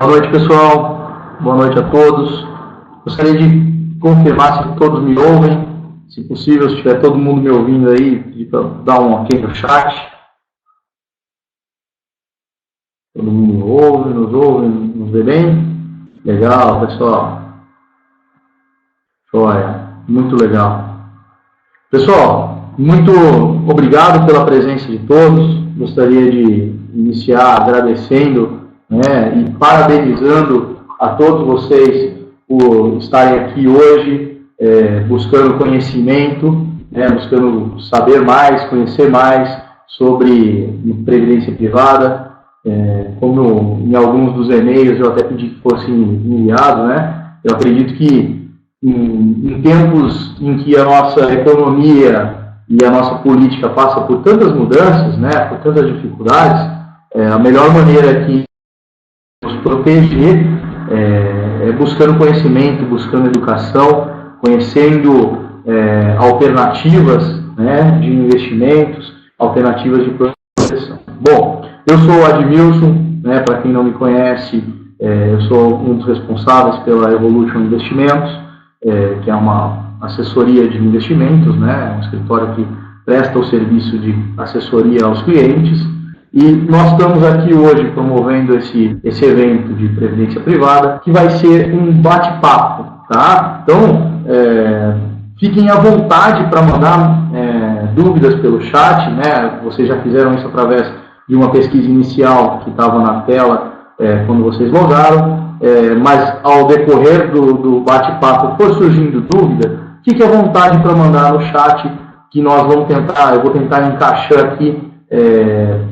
Boa noite, pessoal. Boa noite a todos. Gostaria de confirmar se todos me ouvem. Se possível, se tiver todo mundo me ouvindo aí, pedir para dar um ok no chat. Todo mundo ouve, nos vê bem? Legal, pessoal. Joia, muito legal. Pessoal, muito obrigado pela presença de todos. Gostaria de iniciar agradecendo, né, e parabenizando a todos vocês por estarem aqui hoje, buscando conhecimento, buscando saber mais, conhecer mais sobre previdência privada. Como em alguns dos e-mails eu até pedi que fosse enviado, né? Eu acredito que em tempos em que a nossa economia e a nossa política passa por tantas mudanças, né, por tantas dificuldades, a melhor maneira que nos proteger é buscando conhecimento, buscando educação, conhecendo alternativas, né, de investimentos, alternativas de proteção. Bom, eu sou o Admilson, né, para quem não me conhece, eu sou um dos responsáveis pela Evolution Investimentos, que é uma assessoria de investimentos, né, um escritório que presta o serviço de assessoria aos clientes. E nós estamos aqui hoje promovendo esse evento de previdência privada, que vai ser um bate-papo, tá? Então, fiquem à vontade para mandar dúvidas pelo chat, né? Vocês já fizeram isso através de uma pesquisa inicial que estava na tela quando vocês logaram, mas ao decorrer do bate-papo for surgindo dúvida, fique à vontade para mandar no chat, que nós vamos tentar, eu vou tentar encaixar aqui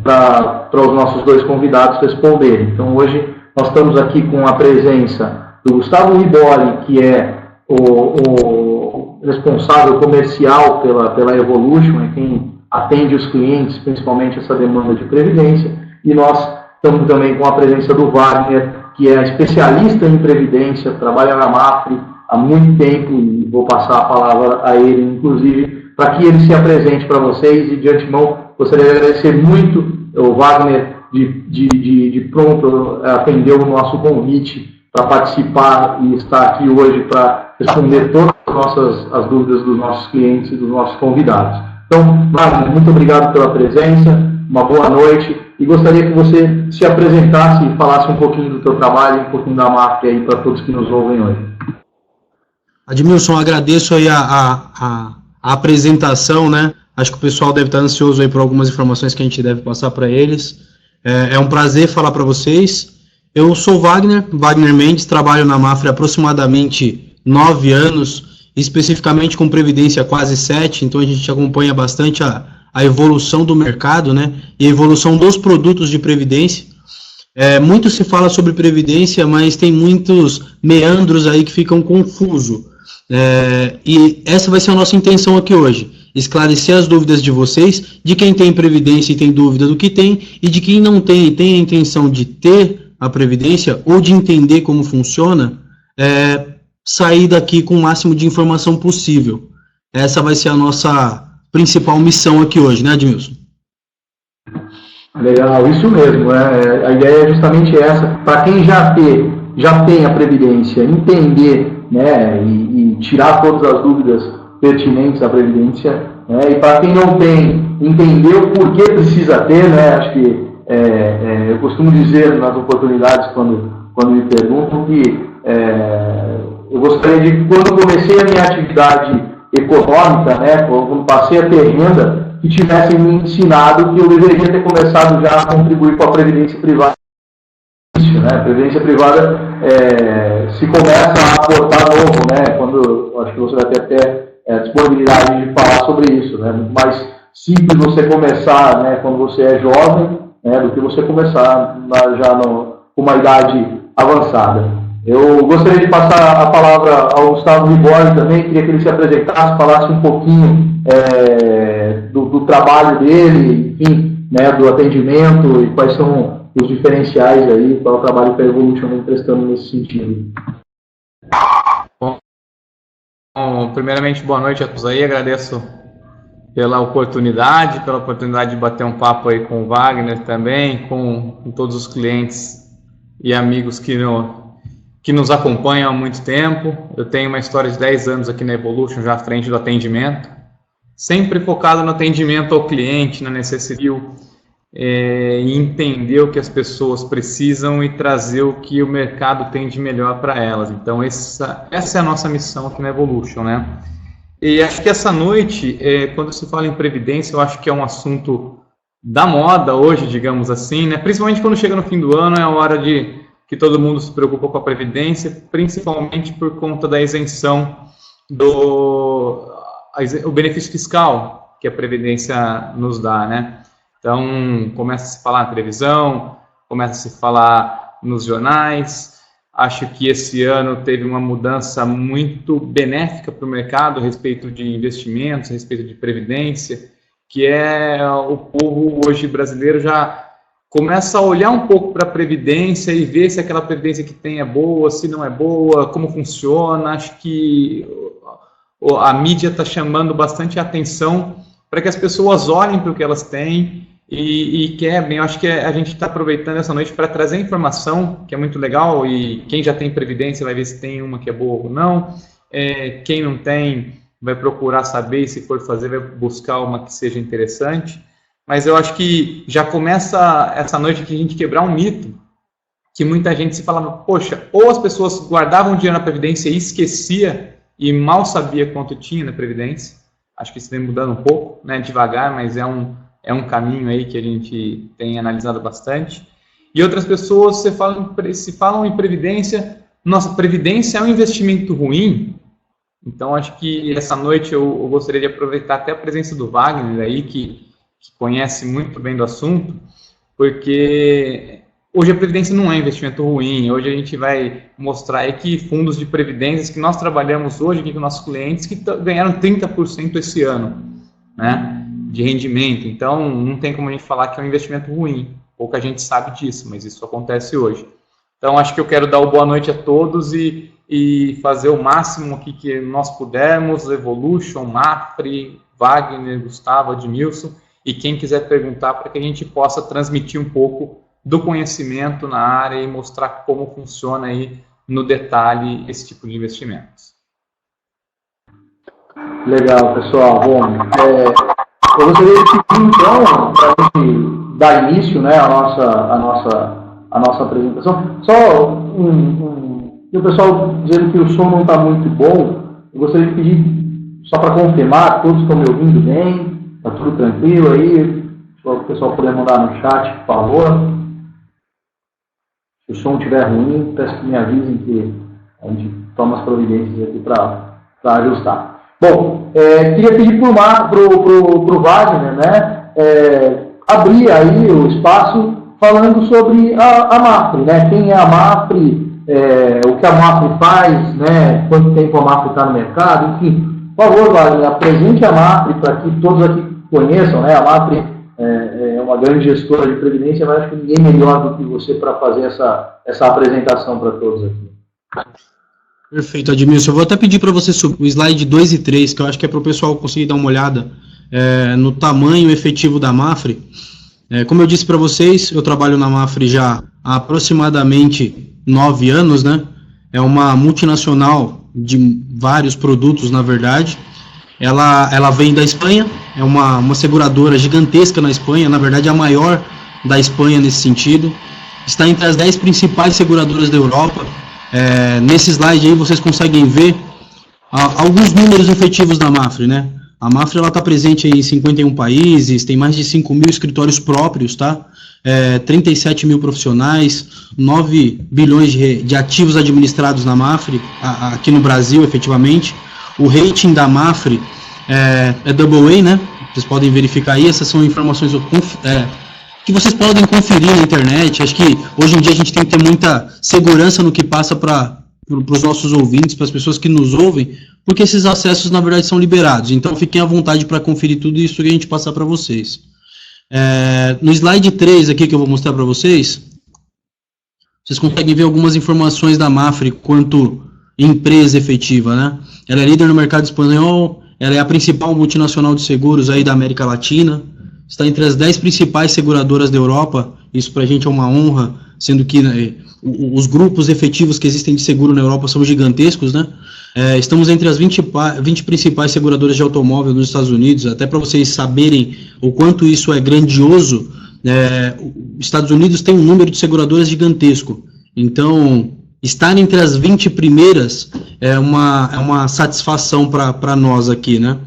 para os nossos dois convidados responderem. Então, hoje nós estamos aqui com a presença do Gustavo Riboli, que é o responsável comercial pela Evolution, quem atende os clientes, principalmente essa demanda de previdência, e nós estamos também com a presença do Wagner, que é especialista em previdência, trabalha na Mafre há muito tempo, e vou passar a palavra a ele, inclusive, para que ele se apresente para vocês. E de antemão gostaria de agradecer muito o Wagner de pronto atender o nosso convite para participar e estar aqui hoje para responder todas as dúvidas dos nossos clientes e dos nossos convidados. Então, Wagner, muito obrigado pela presença, uma boa noite, e gostaria que você se apresentasse e falasse um pouquinho do teu trabalho e um pouquinho da Mafre aí para todos que nos ouvem hoje. Admilson, agradeço aí a apresentação, né? Acho que o pessoal deve estar ansioso aí por algumas informações que a gente deve passar para eles. É um prazer falar para vocês. Eu sou Wagner Mendes, trabalho na Mafre há aproximadamente 9 anos, especificamente com Previdência quase 7, então a gente acompanha bastante a evolução do mercado, né? E a evolução dos produtos de Previdência. Muito se fala sobre Previdência, mas tem muitos meandros aí que ficam confusos. E essa vai ser a nossa intenção aqui hoje. Esclarecer as dúvidas de vocês, de quem tem previdência e tem dúvida do que tem, e de quem não tem e tem a intenção de ter a previdência ou de entender como funciona, sair daqui com o máximo de informação possível. Essa vai ser a nossa principal missão aqui hoje, né, Admilson? Legal, isso mesmo. A ideia é justamente essa, para quem já tem a previdência, entender, né, e tirar todas as dúvidas pertinentes à previdência, né, e para quem não tem, entender o porquê precisa ter, né, acho que eu costumo dizer nas oportunidades quando me perguntam que eu gostaria de, quando comecei a minha atividade econômica, né, quando passei a ter renda, que tivessem me ensinado que eu deveria ter começado já a contribuir com a previdência privada. Né? A previdência privada se começa a aportar novo, né? Quando acho que você vai ter até disponibilidade de falar sobre isso, né? Muito mais simples você começar, né, quando você é jovem, né, do que você começar já com uma idade avançada. Eu gostaria de passar a palavra ao Gustavo Riboli também, queria que ele se apresentasse, falasse um pouquinho do trabalho dele, enfim, né, do atendimento e quais são os diferenciais aí, qual é o trabalho que a Evolution vem prestando nesse sentido. Bom, primeiramente, boa noite a todos aí, agradeço pela oportunidade de bater um papo aí com o Wagner também, com todos os clientes e amigos que nos acompanham há muito tempo. Eu tenho uma história de 10 anos aqui na Evolution, já à frente do atendimento, sempre focado no atendimento ao cliente, na necessidade, e entender o que as pessoas precisam e trazer o que o mercado tem de melhor para elas. Então, essa é a nossa missão aqui na Evolution, né? E acho que essa noite, quando se fala em previdência, eu acho que é um assunto da moda hoje, digamos assim, né? Principalmente quando chega no fim do ano, é a hora que todo mundo se preocupa com a previdência, principalmente por conta da isenção o benefício fiscal que a previdência nos dá, né? Então, começa a se falar na televisão, começa a se falar nos jornais. Acho que esse ano teve uma mudança muito benéfica para o mercado a respeito de investimentos, a respeito de previdência, que o povo hoje brasileiro já começa a olhar um pouco para a previdência e ver se aquela previdência que tem é boa, se não é boa, como funciona. Acho que a mídia está chamando bastante atenção para que as pessoas olhem para o que elas têm e quebrem. Eu acho que a gente está aproveitando essa noite para trazer informação, que é muito legal, e quem já tem previdência vai ver se tem uma que é boa ou não. Quem não tem vai procurar saber, e se for fazer, vai buscar uma que seja interessante. Mas eu acho que já começa essa noite aqui a gente quebrar um mito, que muita gente se falava, poxa, ou as pessoas guardavam dinheiro na previdência e esquecia e mal sabia quanto tinha na previdência. Acho que isso vem mudando um pouco, né, devagar, mas é um caminho aí que a gente tem analisado bastante. E outras pessoas se falam em previdência, nossa, previdência é um investimento ruim. Então, acho que essa noite eu gostaria de aproveitar até a presença do Wagner aí, que conhece muito bem do assunto, porque hoje a previdência não é investimento ruim. Hoje a gente vai mostrar aí que fundos de previdências que nós trabalhamos hoje aqui com nossos clientes que ganharam 30% esse ano, né, de rendimento. Então, não tem como a gente falar que é um investimento ruim. Pouca gente sabe disso, mas isso acontece hoje. Então, acho que eu quero dar uma boa noite a todos e fazer o máximo aqui que nós pudermos, Evolution, Mafre, Wagner, Gustavo, Admilson, e quem quiser perguntar, para que a gente possa transmitir um pouco do conhecimento na área e mostrar como funciona aí no detalhe esse tipo de investimentos. Legal, pessoal. Bom, eu gostaria de pedir, então, para a gente dar início, né, à nossa apresentação. Só e o pessoal dizendo que o som não está muito bom, eu gostaria de pedir, só para confirmar, todos estão me ouvindo bem, está tudo tranquilo aí, se o pessoal puder mandar no chat, por favor. Se o som estiver ruim, peço que me avisem que a gente toma as providências aqui para ajustar. Bom, queria pedir para o Wagner, né, abrir aí o espaço falando sobre a Mafre, né, quem é a Mafre, o que a Mafre faz, né, quanto tempo a Mafre está no mercado, enfim. Por favor, Wagner, apresente a Mafre para que todos aqui conheçam, né, a Mafre é uma grande gestora de previdência, mas acho que ninguém melhor do que você para fazer essa apresentação para todos aqui. Perfeito, Admilson. Eu vou até pedir para você subir o slide 2 e 3, que eu acho que é para o pessoal conseguir dar uma olhada no tamanho efetivo da Mafre. Como eu disse para vocês, eu trabalho na Mafre já há aproximadamente 9 anos, né? É uma multinacional de vários produtos, na verdade. Ela vem da Espanha, é uma seguradora gigantesca na Espanha, na verdade a maior da Espanha nesse sentido. Está entre as 10 principais seguradoras da Europa. Nesse slide aí vocês conseguem ver alguns números efetivos da Mafre, né? A Mafre está presente em 51 países, tem mais de 5 mil escritórios próprios, tá? 37 mil profissionais, 9 bilhões de ativos administrados na Mafre, aqui no Brasil, efetivamente. O rating da Mafre é AA, né? Vocês podem verificar aí, essas são informações que vocês podem conferir na internet. Acho que hoje em dia a gente tem que ter muita segurança no que passa para os nossos ouvintes, para as pessoas que nos ouvem, porque esses acessos, na verdade, são liberados. Então, fiquem à vontade para conferir tudo isso que a gente passar para vocês. No slide 3 aqui que eu vou mostrar para vocês, vocês conseguem ver algumas informações da Mafre quanto empresa efetiva, né? Ela é líder no mercado espanhol, ela é a principal multinacional de seguros aí da América Latina, está entre as 10 principais seguradoras da Europa. Isso para a gente é uma honra sendo que, né, os grupos efetivos que existem de seguro na Europa são gigantescos, né? Estamos entre as 20 principais seguradoras de automóvel nos Estados Unidos, até para vocês saberem o quanto isso é grandioso. Os Estados Unidos tem um número de seguradoras gigantesco, então estar entre as 20 primeiras é uma satisfação para nós aqui, né?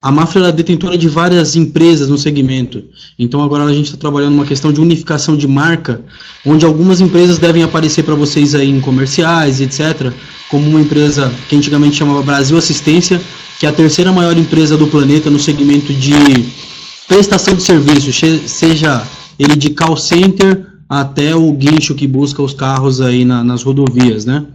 A Mafra é detentora de várias empresas no segmento, então agora a gente está trabalhando uma questão de unificação de marca, onde algumas empresas devem aparecer para vocês aí em comerciais, etc., como uma empresa que antigamente chamava Brasil Assistência, que é a terceira maior empresa do planeta no segmento de prestação de serviços, seja ele de call center até o guincho que busca os carros aí nas rodovias, né?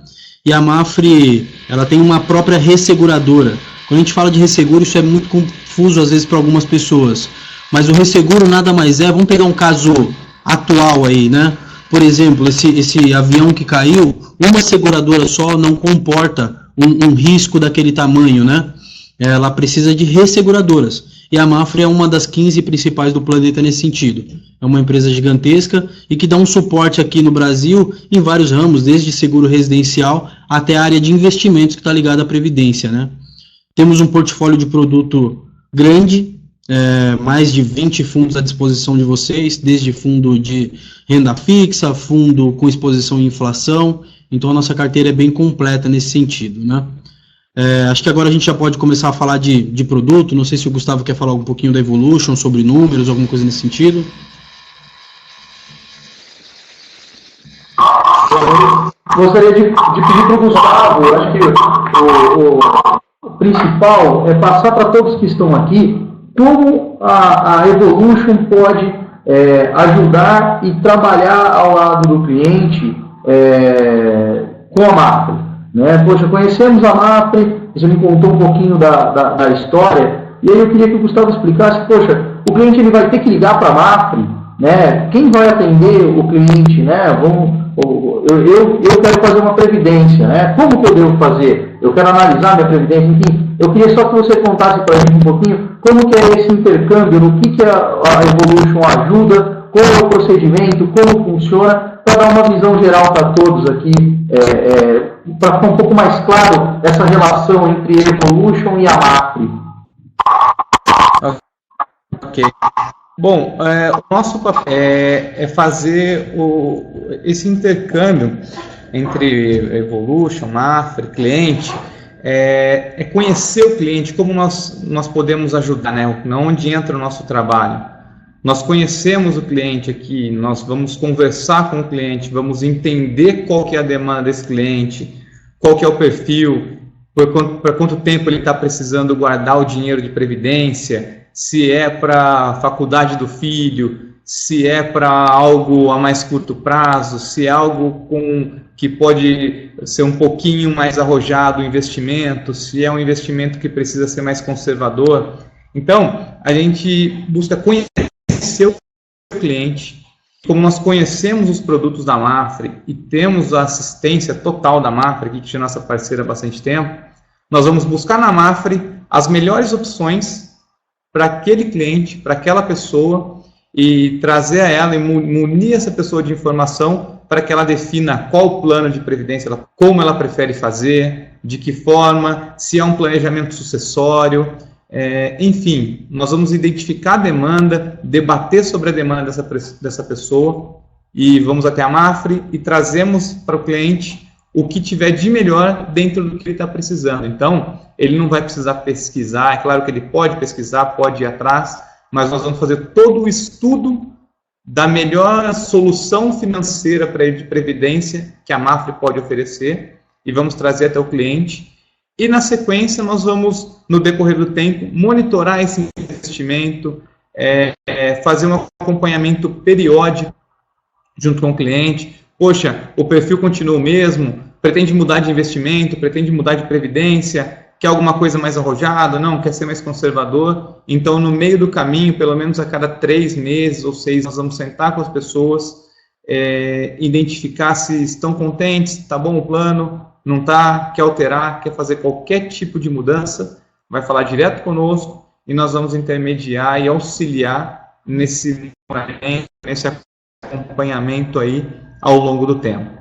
E a Mafre, ela tem uma própria resseguradora. Quando a gente fala de resseguro, isso é muito confuso às vezes para algumas pessoas, mas o resseguro nada mais vamos pegar um caso atual aí, né? Por exemplo, esse avião que caiu, uma seguradora só não comporta um risco daquele tamanho, né? Ela precisa de resseguradoras, e a Mafre é uma das 15 principais do planeta nesse sentido. É uma empresa gigantesca e que dá um suporte aqui no Brasil em vários ramos, desde seguro residencial até a área de investimentos que está ligada à Previdência, né? Temos um portfólio de produto grande, mais de 20 fundos à disposição de vocês, desde fundo de renda fixa, fundo com exposição à inflação, então a nossa carteira é bem completa nesse sentido, né? Acho que agora a gente já pode começar a falar de produto, não sei se o Gustavo quer falar um pouquinho da Evolution, sobre números, alguma coisa nesse sentido. Gostaria de pedir para o Gustavo, acho que o principal é passar para todos que estão aqui como a Evolution pode ajudar e trabalhar ao lado do cliente com a Mafre, né? Poxa, conhecemos a Mafre, você me contou um pouquinho da história, e aí eu queria que o Gustavo explicasse, poxa, o cliente ele vai ter que ligar para a Mafre, né? Quem vai atender o cliente, né? Eu quero fazer uma previdência, né? Como que eu devo fazer? Eu quero analisar minha previdência, enfim. Eu queria só que você contasse para a gente um pouquinho como que é esse intercâmbio, no que a Evolution ajuda, qual é o procedimento, como funciona, para dar uma visão geral para todos aqui, para ficar um pouco mais claro essa relação entre a Evolution e a Mafre. Ok. Bom, o nosso papel é fazer esse intercâmbio entre Evolution, Mafre, cliente, conhecer o cliente, como nós podemos ajudar, né? Onde entra o nosso trabalho. Nós conhecemos o cliente aqui, nós vamos conversar com o cliente, vamos entender qual que é a demanda desse cliente, qual que é o perfil, por quanto tempo ele está precisando guardar o dinheiro de previdência, se é para a faculdade do filho, se é para algo a mais curto prazo, se é algo que pode ser um pouquinho mais arrojado o investimento, se é um investimento que precisa ser mais conservador. Então, a gente busca conhecer o cliente. Como nós conhecemos os produtos da Mafre e temos a assistência total da Mafre, que é nossa parceira há bastante tempo, nós vamos buscar na Mafre as melhores opções para aquele cliente, para aquela pessoa, e trazer a ela e munir essa pessoa de informação para que ela defina qual plano de previdência, como ela prefere fazer, de que forma, se é um planejamento sucessório, enfim, nós vamos identificar a demanda, debater sobre a demanda dessa pessoa, e vamos até a Mafre e trazemos para o cliente o que tiver de melhor dentro do que ele está precisando. Então, ele não vai precisar pesquisar, é claro que ele pode pesquisar, pode ir atrás, mas nós vamos fazer todo o estudo da melhor solução financeira para ele de previdência que a Mafre pode oferecer e vamos trazer até o cliente. E na sequência nós vamos, no decorrer do tempo, monitorar esse investimento, fazer um acompanhamento periódico junto com o cliente. Poxa, o perfil continua o mesmo, pretende mudar de investimento, pretende mudar de previdência, quer alguma coisa mais arrojada, não, quer ser mais conservador. Então, no meio do caminho, pelo menos a cada 3 meses ou 6, nós vamos sentar com as pessoas, identificar se estão contentes, está bom o plano, não está, quer alterar, quer fazer qualquer tipo de mudança, vai falar direto conosco e nós vamos intermediar e auxiliar nesse acompanhamento aí ao longo do tempo.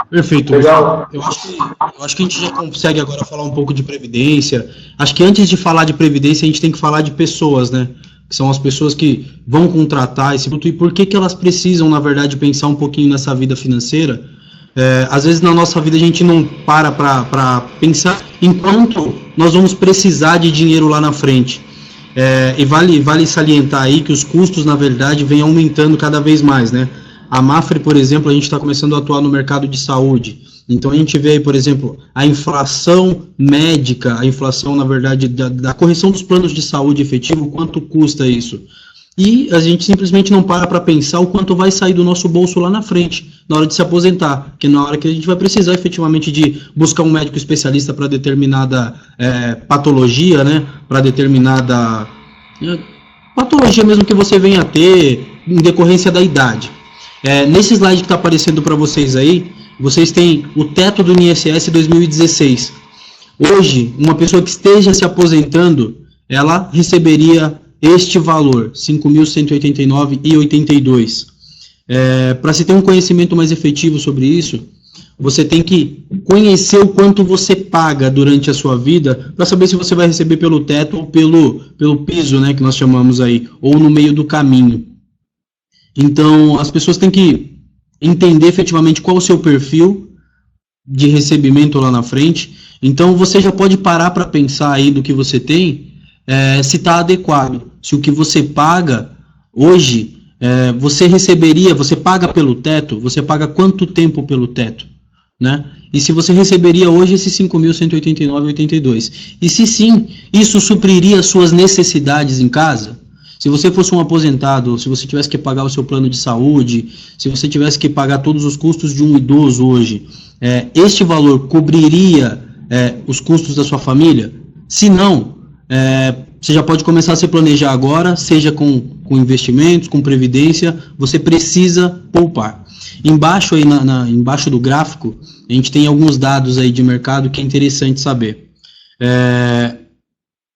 Perfeito. Legal. Eu acho que a gente já consegue agora falar um pouco de previdência. Acho que antes de falar de previdência, a gente tem que falar de pessoas, né? Que são as pessoas que vão contratar esse produto e por que elas precisam, na verdade, pensar um pouquinho nessa vida financeira. Às vezes na nossa vida a gente não para pensar em quanto nós vamos precisar de dinheiro lá na frente. E vale salientar aí que os custos, na verdade, vêm aumentando cada vez mais, né? A Mafre, por exemplo, a gente está começando a atuar no mercado de saúde. Então a gente vê aí, por exemplo, a inflação médica, a inflação, na verdade, da correção dos planos de saúde efetivo, quanto custa isso? E a gente simplesmente não para pensar o quanto vai sair do nosso bolso lá na frente, na hora de se aposentar, que na hora que a gente vai precisar efetivamente de buscar um médico especialista para determinada patologia, né? Para determinada patologia mesmo que você venha a ter em decorrência da idade. Nesse slide que está aparecendo para vocês aí, vocês têm o teto do INSS 2016. Hoje, uma pessoa que esteja se aposentando, ela receberia este valor, R$ 5.189,82. Para se ter um conhecimento mais efetivo sobre isso, você tem que conhecer o quanto você paga durante a sua vida, para saber se você vai receber pelo teto ou pelo piso, né, que nós chamamos aí, ou no meio do caminho. Então, as pessoas têm que entender efetivamente qual o seu perfil de recebimento lá na frente. Então, você já pode parar para pensar aí do que você tem, se está adequado. Se o que você paga hoje, você paga pelo teto, você paga quanto tempo pelo teto, né? E se você receberia hoje esses 5.189,82. E se sim, isso supriria as suas necessidades em casa? Se você fosse um aposentado, se você tivesse que pagar o seu plano de saúde, se você tivesse que pagar todos os custos de um idoso hoje, este valor cobriria os custos da sua família? Se não, você já pode começar a se planejar agora, seja com investimentos, com previdência, você precisa poupar. Embaixo, aí embaixo do gráfico, a gente tem alguns dados aí de mercado que é interessante saber.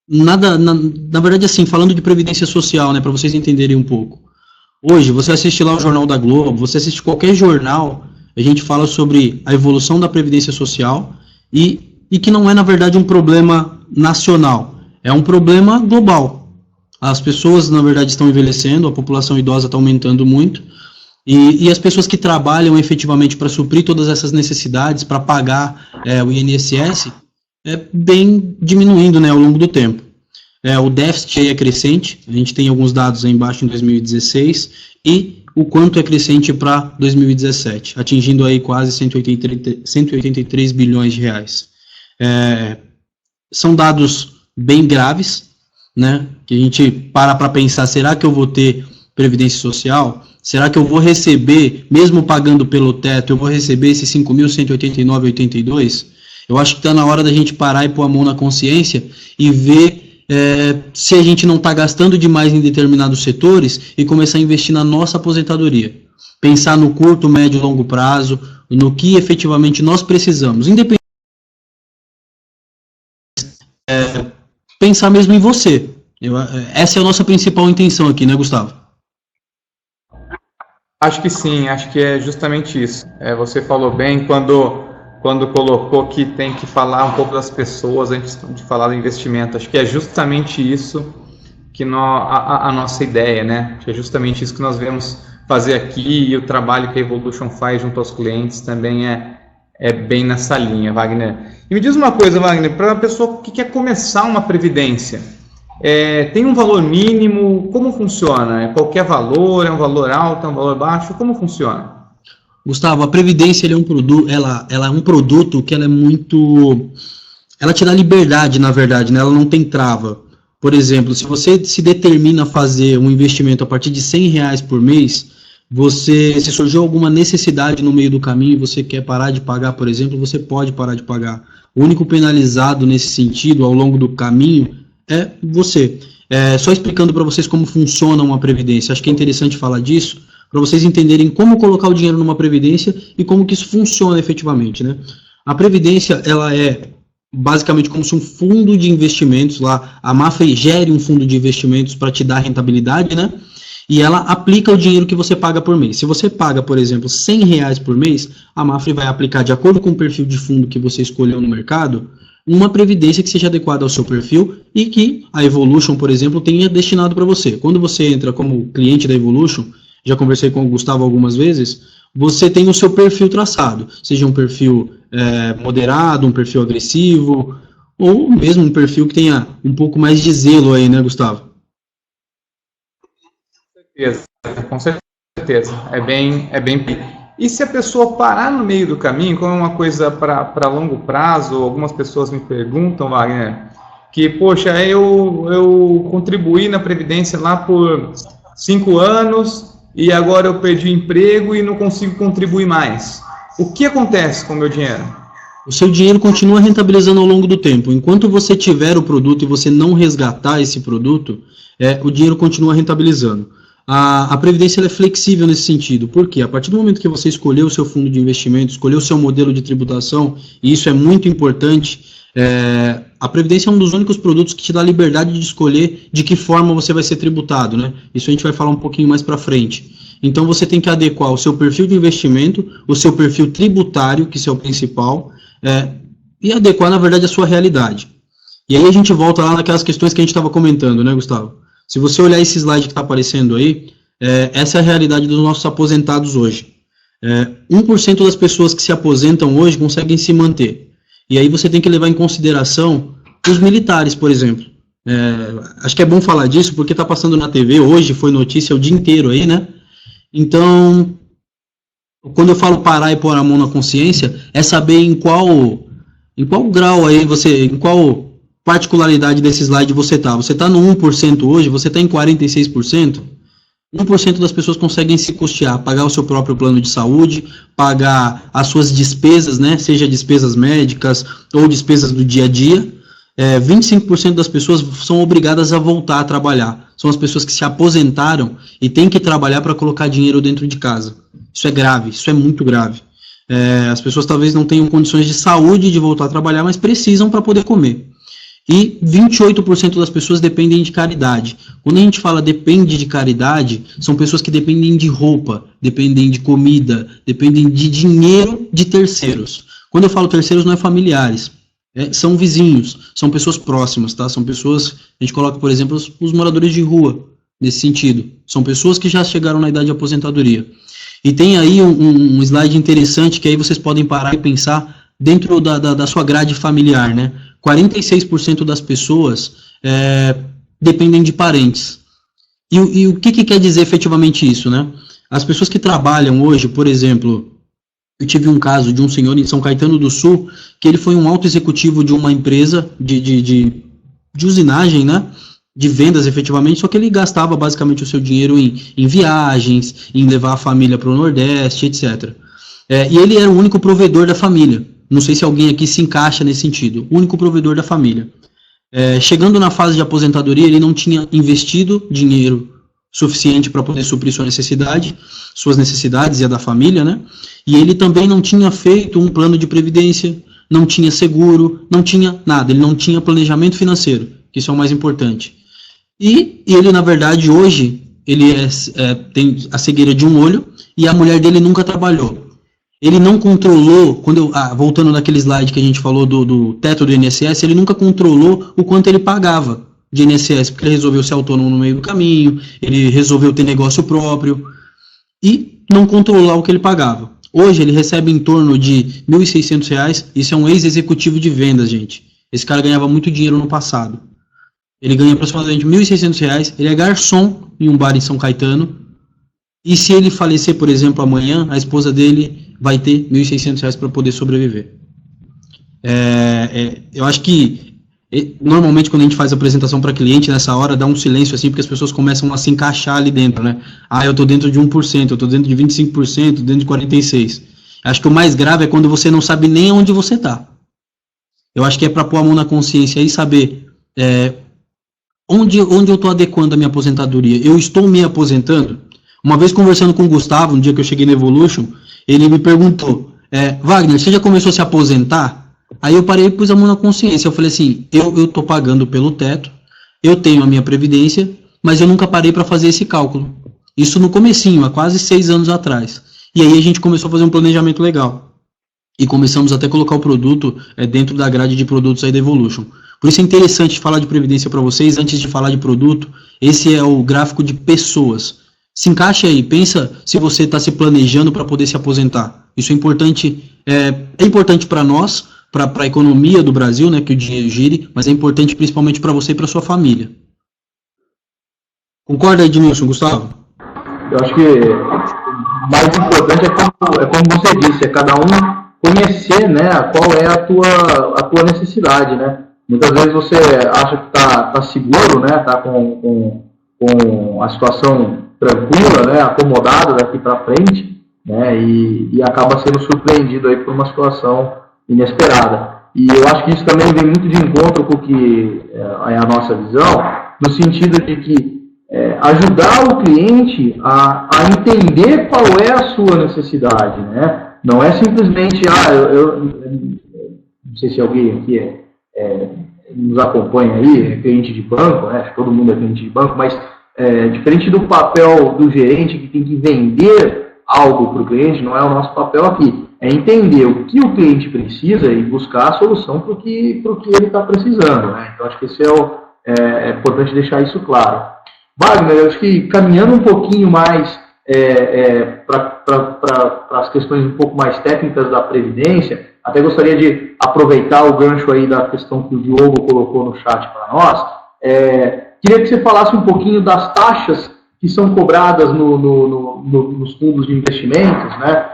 Na verdade, assim, falando de previdência social, né, para vocês entenderem um pouco. Hoje, você assiste lá o Jornal da Globo, você assiste qualquer jornal, a gente fala sobre a evolução da previdência social e que não é, na verdade, um problema nacional, é um problema global. As pessoas, na verdade, estão envelhecendo, a população idosa está aumentando muito, e as pessoas que trabalham efetivamente para suprir todas essas necessidades, para pagar o INSS, bem diminuindo, né, ao longo do tempo. O déficit aí é crescente, a gente tem alguns dados aí embaixo em 2016, e o quanto é crescente para 2017, atingindo aí quase 183 bilhões de reais. São dados bem graves, né, que a gente para pensar, será que eu vou ter previdência social? Será que eu vou receber, mesmo pagando pelo teto, eu vou receber esses 5.189,82? Eu acho que está na hora da gente parar e pôr a mão na consciência e ver se a gente não está gastando demais em determinados setores e começar a investir na nossa aposentadoria. Pensar no curto, médio e longo prazo, no que efetivamente nós precisamos. Independente, pensar mesmo em você. Essa é a nossa principal intenção aqui, né, Gustavo? Acho que sim, acho que é justamente isso. Você falou bem quando colocou que tem que falar um pouco das pessoas antes de falar do investimento. Acho que é justamente isso que a nossa ideia, né? Que é justamente isso que nós vemos fazer aqui, e o trabalho que a Evolution faz junto aos clientes também é bem nessa linha, Wagner. E me diz uma coisa, Wagner, para a pessoa que quer começar uma previdência, tem um valor mínimo? Como funciona? É qualquer valor? É um valor alto? É um valor baixo? Como funciona? Gustavo, a previdência ela é um produto que ela é muito... Ela te dá liberdade, na verdade, né? Ela não tem trava. Por exemplo, se você se determina a fazer um investimento a partir de R$100 por mês, se surgiu alguma necessidade no meio do caminho e você quer parar de pagar, por exemplo, você pode parar de pagar. O único penalizado nesse sentido, ao longo do caminho, é você. Só explicando para vocês como funciona uma previdência. Acho que é interessante falar disso, para vocês entenderem como colocar o dinheiro numa previdência e como que isso funciona efetivamente, né? A previdência, ela é basicamente como se um fundo de investimentos lá, a Mafra gere um fundo de investimentos para te dar rentabilidade, né? E ela aplica o dinheiro que você paga por mês. Se você paga, por exemplo, R$100 por mês, a Mafra vai aplicar, de acordo com o perfil de fundo que você escolheu no mercado, uma previdência que seja adequada ao seu perfil e que a Evolution, por exemplo, tenha destinado para você. Quando você entra como cliente da Evolution, já conversei com o Gustavo algumas vezes, você tem o seu perfil traçado, seja um perfil moderado, um perfil agressivo, ou mesmo um perfil que tenha um pouco mais de zelo aí, né, Gustavo? Com certeza, é bem. E se a pessoa parar no meio do caminho, como é uma coisa para longo prazo, algumas pessoas me perguntam, Wagner, que, poxa, eu contribuí na Previdência lá por 5 anos e agora eu perdi o emprego e não consigo contribuir mais. O que acontece com o meu dinheiro? O seu dinheiro continua rentabilizando ao longo do tempo. Enquanto você tiver o produto e você não resgatar esse produto, o dinheiro continua rentabilizando. A Previdência ela é flexível nesse sentido. Por quê? A partir do momento que você escolheu o seu fundo de investimento, escolheu o seu modelo de tributação, e isso é muito importante, a Previdência é um dos únicos produtos que te dá a liberdade de escolher de que forma você vai ser tributado, né? Isso a gente vai falar um pouquinho mais para frente. Então você tem que adequar o seu perfil de investimento, o seu perfil tributário, que isso é o principal, e adequar, na verdade, a sua realidade. E aí a gente volta lá naquelas questões que a gente estava comentando, né, Gustavo? Se você olhar esse slide que está aparecendo aí, essa é a realidade dos nossos aposentados hoje. 1% das pessoas que se aposentam hoje conseguem se manter. E aí você tem que levar em consideração os militares, por exemplo. Acho que é bom falar disso, porque está passando na TV, hoje foi notícia o dia inteiro aí, né? Então, quando eu falo parar e pôr a mão na consciência, é saber em qual grau aí em qual particularidade desse slide você está. Você está no 1% hoje, você está em 46%. 1% das pessoas conseguem se custear, pagar o seu próprio plano de saúde, pagar as suas despesas, né, seja despesas médicas ou despesas do dia a dia. 25% das pessoas são obrigadas a voltar a trabalhar. São as pessoas que se aposentaram e têm que trabalhar para colocar dinheiro dentro de casa. Isso é grave, isso é muito grave. As pessoas talvez não tenham condições de saúde de voltar a trabalhar, mas precisam para poder comer. E 28% das pessoas dependem de caridade. Quando a gente fala depende de caridade, são pessoas que dependem de roupa, dependem de comida, dependem de dinheiro de terceiros. Quando eu falo terceiros, não é familiares, são vizinhos, são pessoas próximas, tá? São pessoas, a gente coloca, por exemplo, os moradores de rua, nesse sentido. São pessoas que já chegaram na idade de aposentadoria. E tem aí um slide interessante que aí vocês podem parar e pensar dentro da sua grade familiar, né? 46% das pessoas dependem de parentes. E o que quer dizer efetivamente isso, né? As pessoas que trabalham hoje, por exemplo, eu tive um caso de um senhor em São Caetano do Sul, que ele foi um alto executivo de uma empresa de usinagem, né? De vendas efetivamente, só que ele gastava basicamente o seu dinheiro em viagens, em levar a família para o Nordeste, etc. E ele era o único provedor da família. Não sei se alguém aqui se encaixa nesse sentido. O único provedor da família. Chegando na fase de aposentadoria, ele não tinha investido dinheiro suficiente para poder suprir suas necessidades e a da família, né? E ele também não tinha feito um plano de previdência, não tinha seguro, não tinha nada. Ele não tinha planejamento financeiro, que isso é o mais importante. E ele, na verdade, hoje, ele tem a cegueira de um olho e a mulher dele nunca trabalhou. Ele não controlou, voltando naquele slide que a gente falou do teto do INSS, ele nunca controlou o quanto ele pagava de INSS, porque ele resolveu ser autônomo no meio do caminho, ele resolveu ter negócio próprio, e não controlar o que ele pagava. Hoje ele recebe em torno de R$ 1.600, isso é um ex-executivo de vendas, gente. Esse cara ganhava muito dinheiro no passado. Ele ganha aproximadamente R$ 1.600, ele é garçom em um bar em São Caetano, e se ele falecer, por exemplo, amanhã, a esposa dele vai ter R$ 1.600 para poder sobreviver. Eu acho que, normalmente, quando a gente faz a apresentação para cliente, nessa hora, dá um silêncio, assim, porque as pessoas começam a se encaixar ali dentro, né? Eu estou dentro de 1%, eu estou dentro de 25%, dentro de 46%. Acho que o mais grave é quando você não sabe nem onde você está. Eu acho que é para pôr a mão na consciência e saber onde eu estou adequando a minha aposentadoria. Eu estou me aposentando? Uma vez conversando com o Gustavo, no dia que eu cheguei na Evolution, ele me perguntou, Wagner, você já começou a se aposentar? Aí eu parei e pus a mão na consciência. Eu falei assim, eu tô pagando pelo teto, eu tenho a minha previdência, mas eu nunca parei para fazer esse cálculo. Isso no comecinho, há quase 6 anos atrás. E aí a gente começou a fazer um planejamento legal. E começamos até a colocar o produto dentro da grade de produtos aí da Evolution. Por isso é interessante falar de previdência para vocês. Antes de falar de produto, esse é o gráfico de pessoas. Se encaixe aí, pensa se você está se planejando para poder se aposentar. Isso é importante, é importante para nós, para a economia do Brasil, né, que o dinheiro gire, mas é importante principalmente para você e para sua família. Concorda, Edmilson, Gustavo? Eu acho que o mais importante é como você disse, é cada um conhecer, né, qual é a tua necessidade, né? Muitas vezes você acha que tá seguro, né, tá com a situação tranquila, né, acomodado daqui para frente, né, e acaba sendo surpreendido aí por uma situação inesperada. E eu acho que isso também vem muito de encontro com o que é a nossa visão, no sentido de que ajudar o cliente a entender qual é a sua necessidade, né? Não é simplesmente, eu não sei se alguém aqui nos acompanha aí, é cliente de banco, né? Acho que todo mundo é cliente de banco, mas diferente do papel do gerente que tem que vender algo para o cliente, não é o nosso papel aqui. É entender o que o cliente precisa e buscar a solução para o que ele está precisando, né? Então, acho que isso é importante deixar isso claro. Wagner, eu acho que caminhando um pouquinho mais para as questões um pouco mais técnicas da Previdência, até gostaria de aproveitar o gancho aí da questão que o Diogo colocou no chat para nós. Queria que você falasse um pouquinho das taxas que são cobradas nos fundos de investimentos, né,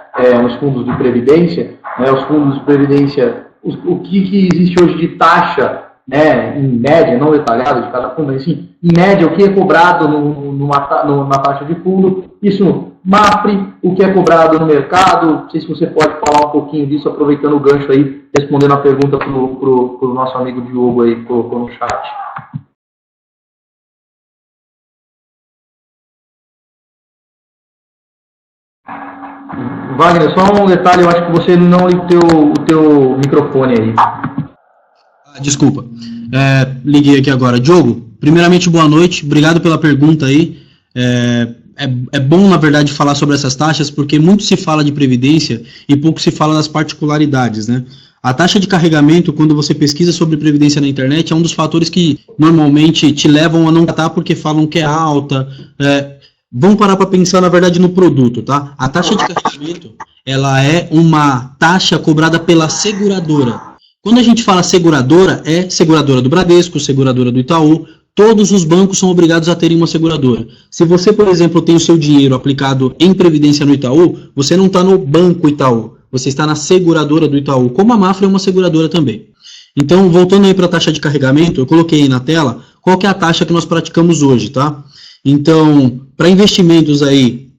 nos fundos de Previdência, né, os fundos de Previdência, o que existe hoje de taxa, né, em média, não detalhado de cada fundo, mas assim, em média, o que é cobrado na taxa de fundo, isso no MAFRE, o que é cobrado no mercado, não sei se você pode falar um pouquinho disso, aproveitando o gancho aí, respondendo a pergunta pro nosso amigo Diogo aí, que colocou no chat. Wagner, só um detalhe, eu acho que você não ligou o teu microfone aí. Desculpa, liguei aqui agora. Diogo, primeiramente, boa noite, obrigado pela pergunta aí. É bom, na verdade, falar sobre essas taxas, porque muito se fala de previdência e pouco se fala das particularidades, né? A taxa de carregamento, quando você pesquisa sobre previdência na internet, é um dos fatores que normalmente te levam a não tratar porque falam que é alta. Vamos parar para pensar, na verdade, no produto, tá? A taxa de carregamento, ela é uma taxa cobrada pela seguradora. Quando a gente fala seguradora, é seguradora do Bradesco, seguradora do Itaú, todos os bancos são obrigados a terem uma seguradora. Se você, por exemplo, tem o seu dinheiro aplicado em previdência no Itaú, você não está no banco Itaú, você está na seguradora do Itaú, como a Mafra é uma seguradora também. Então, voltando aí para a taxa de carregamento, eu coloquei aí na tela qual que é a taxa que nós praticamos hoje, tá? Então, para investimentos aí,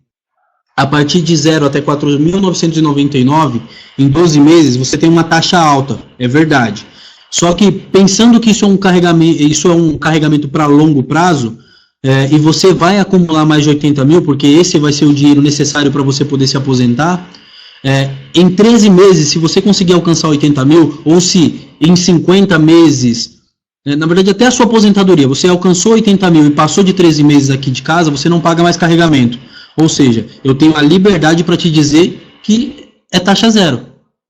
a partir de 0 até 4.999, em 12 meses, você tem uma taxa alta, é verdade. Só que, pensando que isso é um carregamento para longo prazo, e você vai acumular mais de 80 mil, porque esse vai ser o dinheiro necessário para você poder se aposentar, em 13 meses, se você conseguir alcançar 80 mil, ou se em 50 meses... na verdade, até a sua aposentadoria, você alcançou 80 mil e passou de 13 meses aqui de casa, você não paga mais carregamento. Ou seja, eu tenho a liberdade para te dizer que é taxa zero.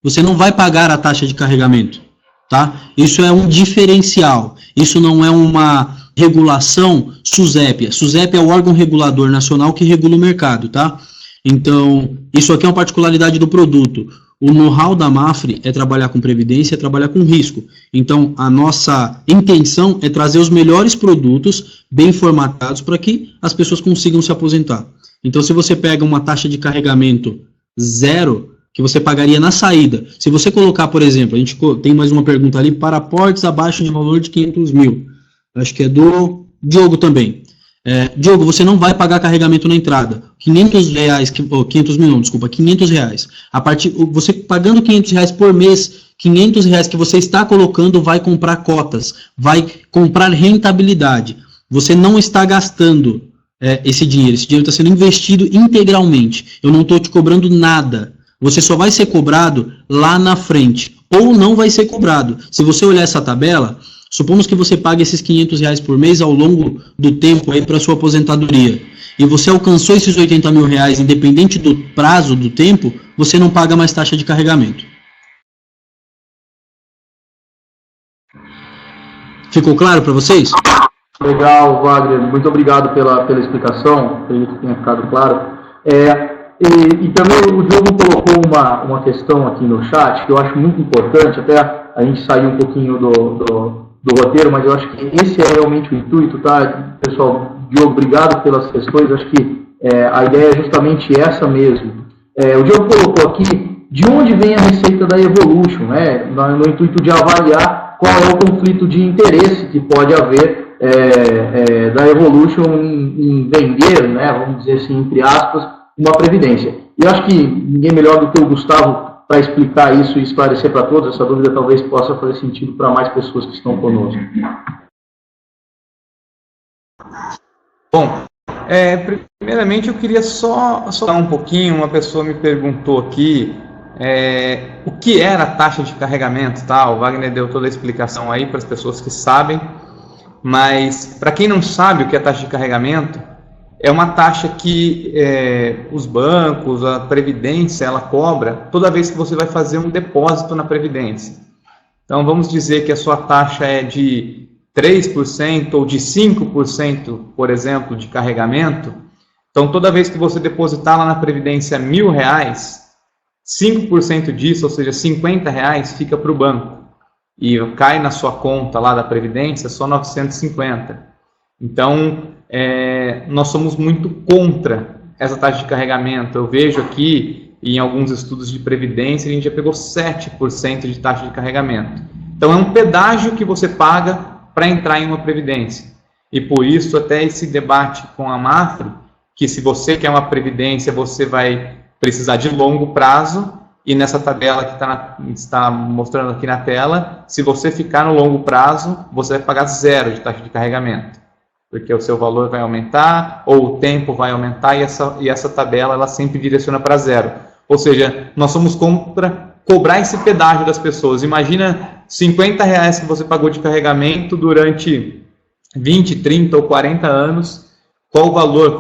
Você não vai pagar a taxa de carregamento. Tá? Isso é um diferencial. Isso não é uma regulação SUSEP. SUSEP é o órgão regulador nacional que regula o mercado. Tá? Então, isso aqui é uma particularidade do produto. O know-how da Mafre é trabalhar com previdência, é trabalhar com risco. Então, a nossa intenção é trazer os melhores produtos bem formatados para que as pessoas consigam se aposentar. Então, se você pega uma taxa de carregamento zero, que você pagaria na saída, se você colocar, por exemplo, a gente tem mais uma pergunta ali, para aportes abaixo de valor de 500 mil. Acho que é do Diogo também. Diogo, você não vai pagar carregamento na entrada. 500 reais. Você pagando 500 reais por mês, 500 reais que você está colocando vai comprar cotas, vai comprar rentabilidade. Você não está gastando esse dinheiro está sendo investido integralmente. Eu não estou te cobrando nada. Você só vai ser cobrado lá na frente. ou não vai ser cobrado. Se você olhar essa tabela, supomos que você pague esses R$500 por mês ao longo do tempo aí para sua aposentadoria, e você alcançou esses R$80 mil, independente do prazo do tempo, você não paga mais taxa de carregamento. Ficou claro para vocês? Legal, Wagner. Muito obrigado pela explicação. Acredito que tenha ficado claro. E também o Diogo colocou uma questão aqui no chat que eu acho muito importante, até a gente saiu um pouquinho do roteiro, mas eu acho que esse é realmente o intuito, tá? Pessoal, Diogo, obrigado pelas questões. Acho que a ideia é justamente essa mesmo. O Diogo colocou aqui de onde vem a receita da Evolution, né? No intuito de avaliar qual é o conflito de interesse que pode haver da Evolution em vender, né, vamos dizer assim, entre aspas, uma previdência. E eu acho que ninguém melhor do que o Gustavo para explicar isso e esclarecer para todos. Essa dúvida talvez possa fazer sentido para mais pessoas que estão conosco. Bom, primeiramente eu queria só dar um pouquinho. Uma pessoa me perguntou aqui o que era a taxa de carregamento, tá? O Wagner deu toda a explicação aí para as pessoas que sabem, mas para quem não sabe o que é taxa de carregamento, é uma taxa que os bancos, a Previdência, ela cobra toda vez que você vai fazer um depósito na Previdência. Então vamos dizer que a sua taxa é de 3% ou de 5%, por exemplo, de carregamento. Então toda vez que você depositar lá na Previdência R$1.000, 5% disso, ou seja, R$50, fica para o banco. E cai na sua conta lá da Previdência só 950. Então, nós somos muito contra essa taxa de carregamento. Eu vejo aqui, em alguns estudos de Previdência, a gente já pegou 7% de taxa de carregamento. Então, é um pedágio que você paga para entrar em uma Previdência. E por isso, até esse debate com a Mafre, que se você quer uma Previdência, você vai precisar de longo prazo, e nessa tabela que está mostrando aqui na tela, se você ficar no longo prazo, você vai pagar 0 de taxa de carregamento, porque o seu valor vai aumentar, ou o tempo vai aumentar, e essa tabela ela sempre direciona para 0. Ou seja, nós somos contra cobrar esse pedágio das pessoas. Imagina R$50 que você pagou de carregamento durante 20, 30 ou 40 anos, qual o valor,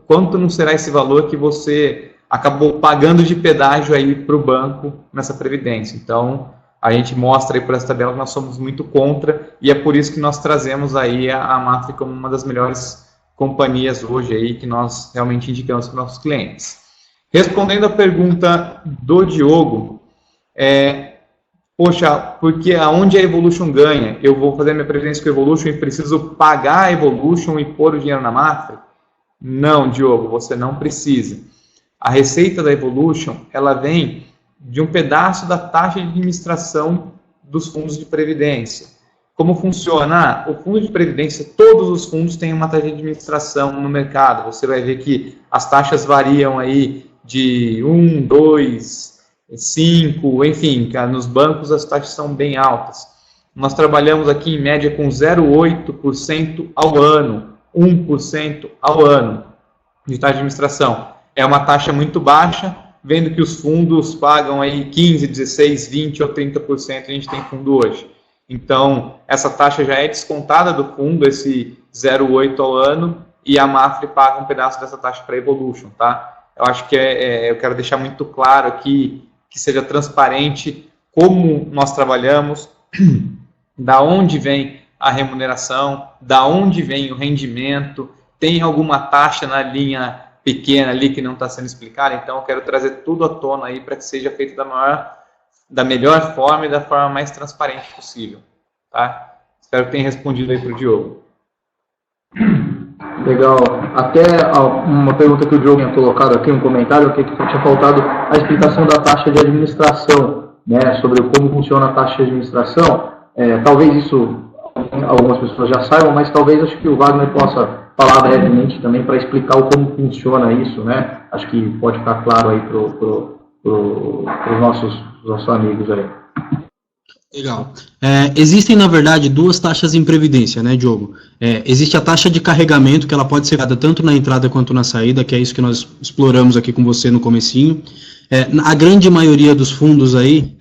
quanto não será esse valor que você acabou pagando de pedágio aí para o banco nessa Previdência. Então, a gente mostra aí por essa tabela que nós somos muito contra, e é por isso que nós trazemos aí a Mafre como uma das melhores companhias hoje aí, que nós realmente indicamos para os nossos clientes. Respondendo a pergunta do Diogo, poxa, porque aonde a Evolution ganha? Eu vou fazer minha previdência com a Evolution e preciso pagar a Evolution e pôr o dinheiro na Mafre? Não, Diogo, você não precisa. A receita da Evolution, ela vem de um pedaço da taxa de administração dos fundos de previdência. Como funciona? O fundo de previdência, todos os fundos têm uma taxa de administração no mercado. Você vai ver que as taxas variam aí de 1, 2, 5, enfim, nos bancos as taxas são bem altas. Nós trabalhamos aqui em média com 0,8% ao ano, 1% ao ano de taxa de administração. É uma taxa muito baixa, vendo que os fundos pagam aí 15, 16, 20 ou 30%, a gente tem fundo hoje. Então, essa taxa já é descontada do fundo, esse 0,8 ao ano, e a Mafre paga um pedaço dessa taxa para a Evolution, tá? Eu acho que eu quero deixar muito claro aqui, que seja transparente como nós trabalhamos, da onde vem a remuneração, da onde vem o rendimento, tem alguma taxa na linha pequena ali que não está sendo explicada. Então eu quero trazer tudo à tona aí para que seja feito da melhor forma e da forma mais transparente possível, tá? Espero que tenha respondido aí para o Diogo. Legal. Até uma pergunta que o Diogo tinha colocado aqui, um comentário, que tinha faltado a explicação da taxa de administração, né, sobre como funciona a taxa de administração. Talvez isso algumas pessoas já saibam, mas talvez acho que o Wagner possa falar brevemente também para explicar como funciona isso, né? Acho que pode ficar claro aí para os nossos amigos aí. Legal. Existem, na verdade, duas taxas em previdência, né, Diogo? Existe a taxa de carregamento, que ela pode ser dada tanto na entrada quanto na saída, que é isso que nós exploramos aqui com você no comecinho. A grande maioria dos fundos aí,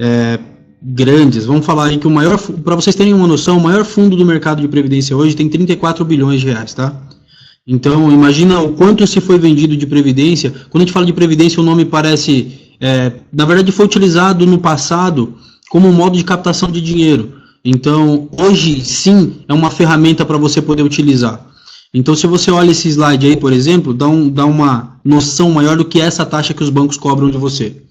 grandes. Vamos falar aí que para vocês terem uma noção, o maior fundo do mercado de previdência hoje tem 34 bilhões de reais, tá? Então, imagina o quanto se foi vendido de previdência. Quando a gente fala de previdência, o nome parece... na verdade, foi utilizado no passado como um modo de captação de dinheiro. Então, hoje, sim, é uma ferramenta para você poder utilizar. Então, se você olha esse slide aí, por exemplo, dá uma noção maior do que é essa taxa que os bancos cobram de você.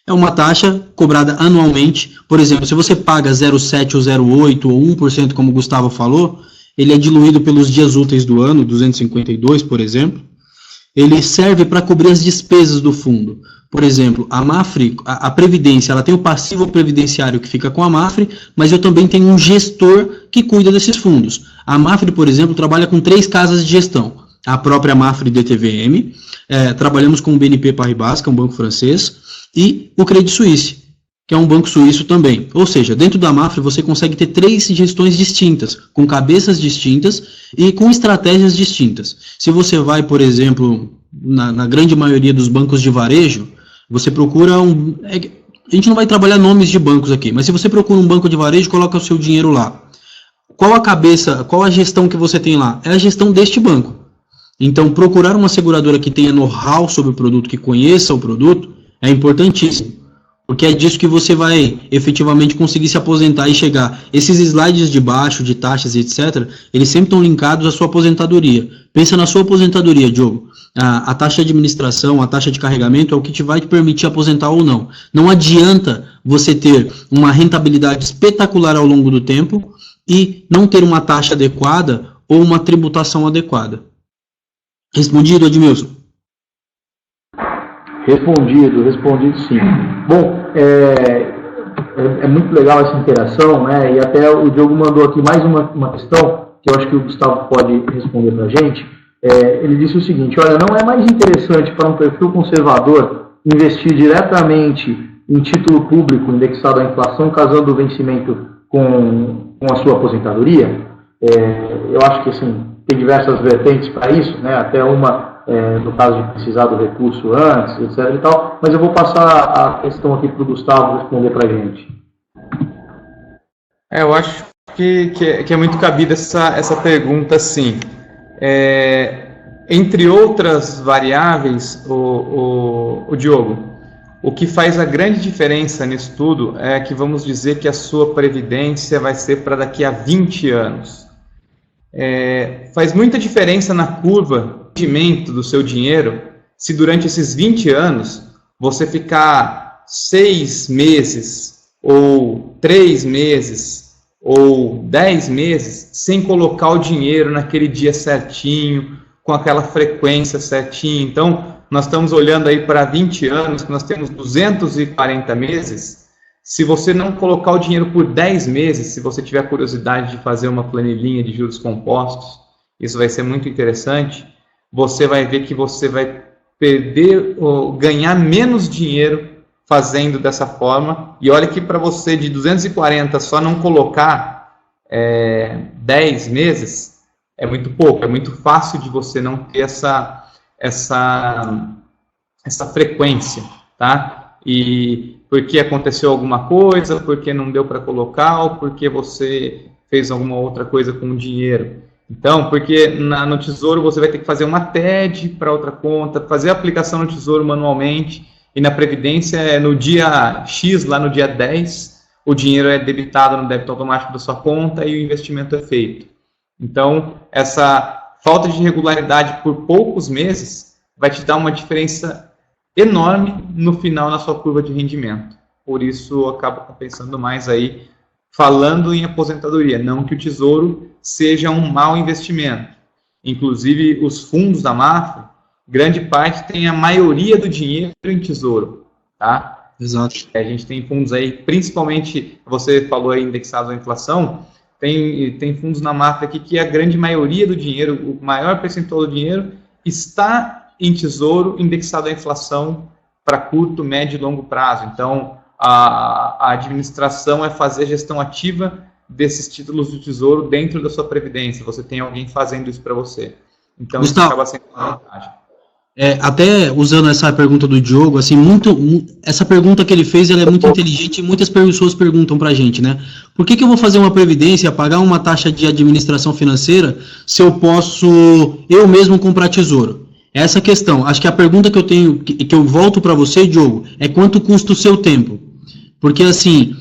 É uma taxa cobrada anualmente. Por exemplo, se você paga 0,7 ou 0,8 ou 1%, como o Gustavo falou, ele é diluído pelos dias úteis do ano, 252, por exemplo. Ele serve para cobrir as despesas do fundo. Por exemplo, a Mafre, a Previdência, ela tem o passivo previdenciário que fica com a Mafre, mas eu também tenho um gestor que cuida desses fundos. A Mafre, por exemplo, trabalha com 3 casas de gestão. A própria Mafre DTVM, trabalhamos com o BNP Paribas, que é um banco francês, e o Credit Suisse, que é um banco suíço também. Ou seja, dentro da Mafre você consegue ter 3 gestões distintas, com cabeças distintas e com estratégias distintas. Se você vai, por exemplo, na grande maioria dos bancos de varejo, você procura a gente não vai trabalhar nomes de bancos aqui, mas se você procura um banco de varejo, coloca o seu dinheiro lá. Qual a gestão que você tem lá? É a gestão deste banco. Então, procurar uma seguradora que tenha know-how sobre o produto, que conheça o produto, é importantíssimo. Porque é disso que você vai efetivamente conseguir se aposentar e chegar. Esses slides de baixo, de taxas e etc., eles sempre estão linkados à sua aposentadoria. Pensa na sua aposentadoria, Diogo. A taxa de administração, a taxa de carregamento é o que te vai te permitir aposentar ou não. Não adianta você ter uma rentabilidade espetacular ao longo do tempo e não ter uma taxa adequada ou uma tributação adequada. Respondido, Edmilson? Respondido sim. Bom, é muito legal essa interação, né? E até o Diogo mandou aqui mais uma questão, que eu acho que o Gustavo pode responder para a gente. Ele disse o seguinte: olha, não é mais interessante para um perfil conservador investir diretamente em título público indexado à inflação, casando o vencimento com a sua aposentadoria? Eu acho que assim, tem diversas vertentes para isso, né? Até uma... no caso de precisar do recurso antes, etc. e tal, mas eu vou passar a questão aqui para o Gustavo responder para a gente. Eu acho que é muito cabida essa pergunta, sim. Entre outras variáveis, o Diogo, o que faz a grande diferença nisso tudo é que vamos dizer que a sua previdência vai ser para daqui a 20 anos. Faz muita diferença na curva de rendimento do seu dinheiro se durante esses 20 anos você ficar 6 meses ou 3 meses ou 10 meses sem colocar o dinheiro naquele dia certinho, com aquela frequência certinha. Então, nós estamos olhando aí para 20 anos, que nós temos 240 meses. Se você não colocar o dinheiro por 10 meses, se você tiver curiosidade de fazer uma planilhinha de juros compostos, isso vai ser muito interessante. Você vai ver que você vai perder ou ganhar menos dinheiro fazendo dessa forma. E olha que para você de 240 só não colocar 10 meses é muito pouco, é muito fácil de você não ter essa frequência, tá? E porque aconteceu alguma coisa, porque não deu para colocar, ou porque você fez alguma outra coisa com o dinheiro. Então, porque no Tesouro você vai ter que fazer uma TED para outra conta, fazer a aplicação no Tesouro manualmente, e na Previdência, no dia X, lá no dia 10, o dinheiro é debitado no débito automático da sua conta e o investimento é feito. Então, essa falta de regularidade por poucos meses vai te dar uma diferença enorme no final na sua curva de rendimento. Por isso, eu acabo pensando mais aí, falando em aposentadoria, não que o Tesouro seja um mau investimento. Inclusive, os fundos da Mafre, grande parte tem a maioria do dinheiro em Tesouro, tá? Exato. A gente tem fundos aí, principalmente, você falou aí indexados à inflação, tem fundos na Mafre aqui que a grande maioria do dinheiro, o maior percentual do dinheiro, está em Tesouro indexado à inflação para curto, médio e longo prazo. Então, a administração é fazer gestão ativa desses títulos do Tesouro dentro da sua previdência. Você tem alguém fazendo isso para você. Então, Gustavo, isso acaba sendo uma vantagem. Até usando essa pergunta do Diogo, assim, essa pergunta que ele fez, ela é muito inteligente e muitas pessoas perguntam pra gente, né? Por que eu vou fazer uma previdência, pagar uma taxa de administração financeira, se eu posso, eu mesmo comprar tesouro? Essa questão, acho que a pergunta que eu tenho, que eu volto para você, Diogo, é quanto custa o seu tempo? Porque, assim,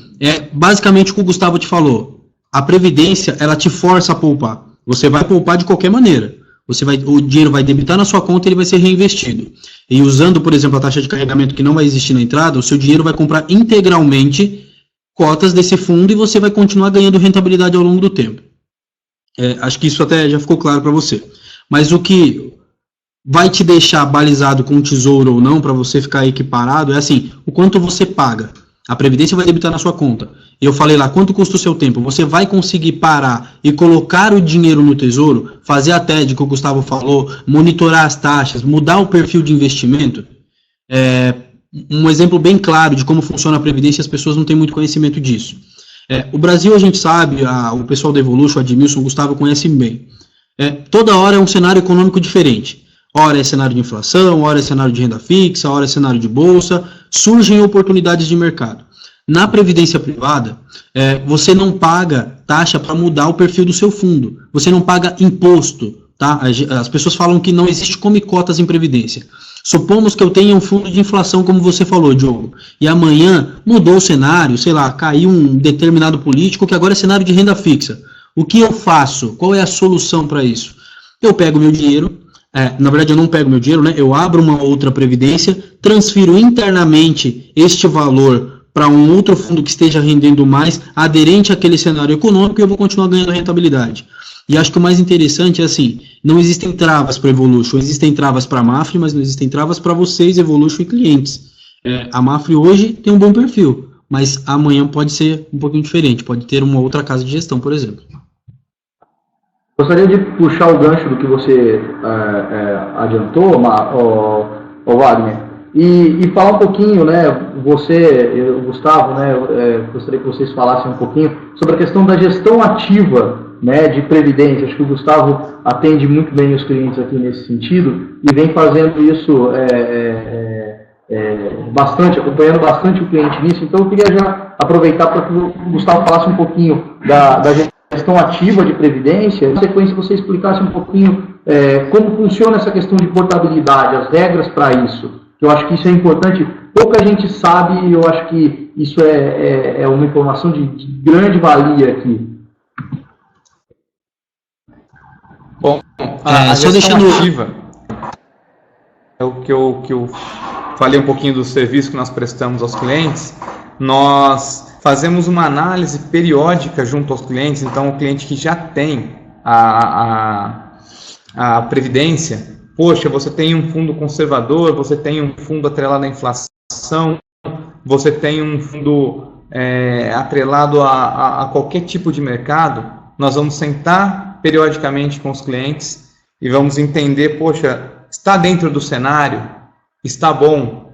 basicamente o que o Gustavo te falou, a previdência, ela te força a poupar. Você vai poupar de qualquer maneira. O dinheiro vai debitar na sua conta e ele vai ser reinvestido. E usando, por exemplo, a taxa de carregamento que não vai existir na entrada, o seu dinheiro vai comprar integralmente cotas desse fundo e você vai continuar ganhando rentabilidade ao longo do tempo. Acho que isso até já ficou claro para você. Mas o que vai te deixar balizado com tesouro ou não, para você ficar equiparado, é assim, o quanto você paga. A previdência vai debitar na sua conta. Eu falei lá, quanto custa o seu tempo? Você vai conseguir parar e colocar o dinheiro no tesouro, fazer a TED que o Gustavo falou, monitorar as taxas, mudar o perfil de investimento? Um exemplo bem claro de como funciona a previdência, as pessoas não têm muito conhecimento disso. O Brasil, a gente sabe, o pessoal da Evolution, o Admilson, o Gustavo conhece bem. Toda hora é um cenário econômico diferente. Ora é cenário de inflação, ora é cenário de renda fixa, ora é cenário de bolsa, surgem oportunidades de mercado. Na previdência privada, você não paga taxa para mudar o perfil do seu fundo, você não paga imposto, tá? As pessoas falam que não existe come cotas em previdência. Supomos que eu tenha um fundo de inflação, como você falou, Diogo, e amanhã mudou o cenário, sei lá, caiu um determinado político que agora é cenário de renda fixa. O que eu faço? Qual é a solução para isso? Eu pego meu dinheiro, na verdade eu não pego meu dinheiro, né? Eu abro uma outra previdência, transfiro internamente este valor para um outro fundo que esteja rendendo mais, aderente àquele cenário econômico, e eu vou continuar ganhando rentabilidade. E acho que o mais interessante é assim, não existem travas para Evolution, existem travas para a Mafre, mas não existem travas para vocês, Evolution e clientes. A Mafre hoje tem um bom perfil, mas amanhã pode ser um pouquinho diferente, pode ter uma outra casa de gestão, por exemplo. Gostaria de puxar o gancho do que você adiantou, Wagner, e falar um pouquinho, né, o Gustavo, né, gostaria que vocês falassem um pouquinho sobre a questão da gestão ativa, né, de previdência. Acho que o Gustavo atende muito bem os clientes aqui nesse sentido e vem fazendo isso bastante, acompanhando bastante o cliente nisso. Então eu queria já aproveitar para que o Gustavo falasse um pouquinho da gestão ativa de previdência, na sequência você explicasse um pouquinho como funciona essa questão de portabilidade, as regras para isso. Eu acho que isso é importante, pouca gente sabe, e eu acho que isso é uma informação de grande valia aqui. Bom, a gestão ativa é o que eu falei um pouquinho do serviço que nós prestamos aos clientes. Nós fazemos uma análise periódica junto aos clientes. Então, o cliente que já tem a previdência, poxa, você tem um fundo conservador, você tem um fundo atrelado à inflação, você tem um fundo atrelado a qualquer tipo de mercado. Nós vamos sentar periodicamente com os clientes e vamos entender, poxa, está dentro do cenário? Está bom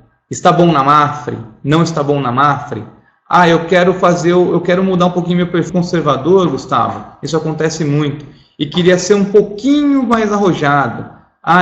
na Mafre? Não está bom na Mafre? Eu quero mudar um pouquinho meu perfil conservador, Gustavo. Isso acontece muito. E queria ser um pouquinho mais arrojado.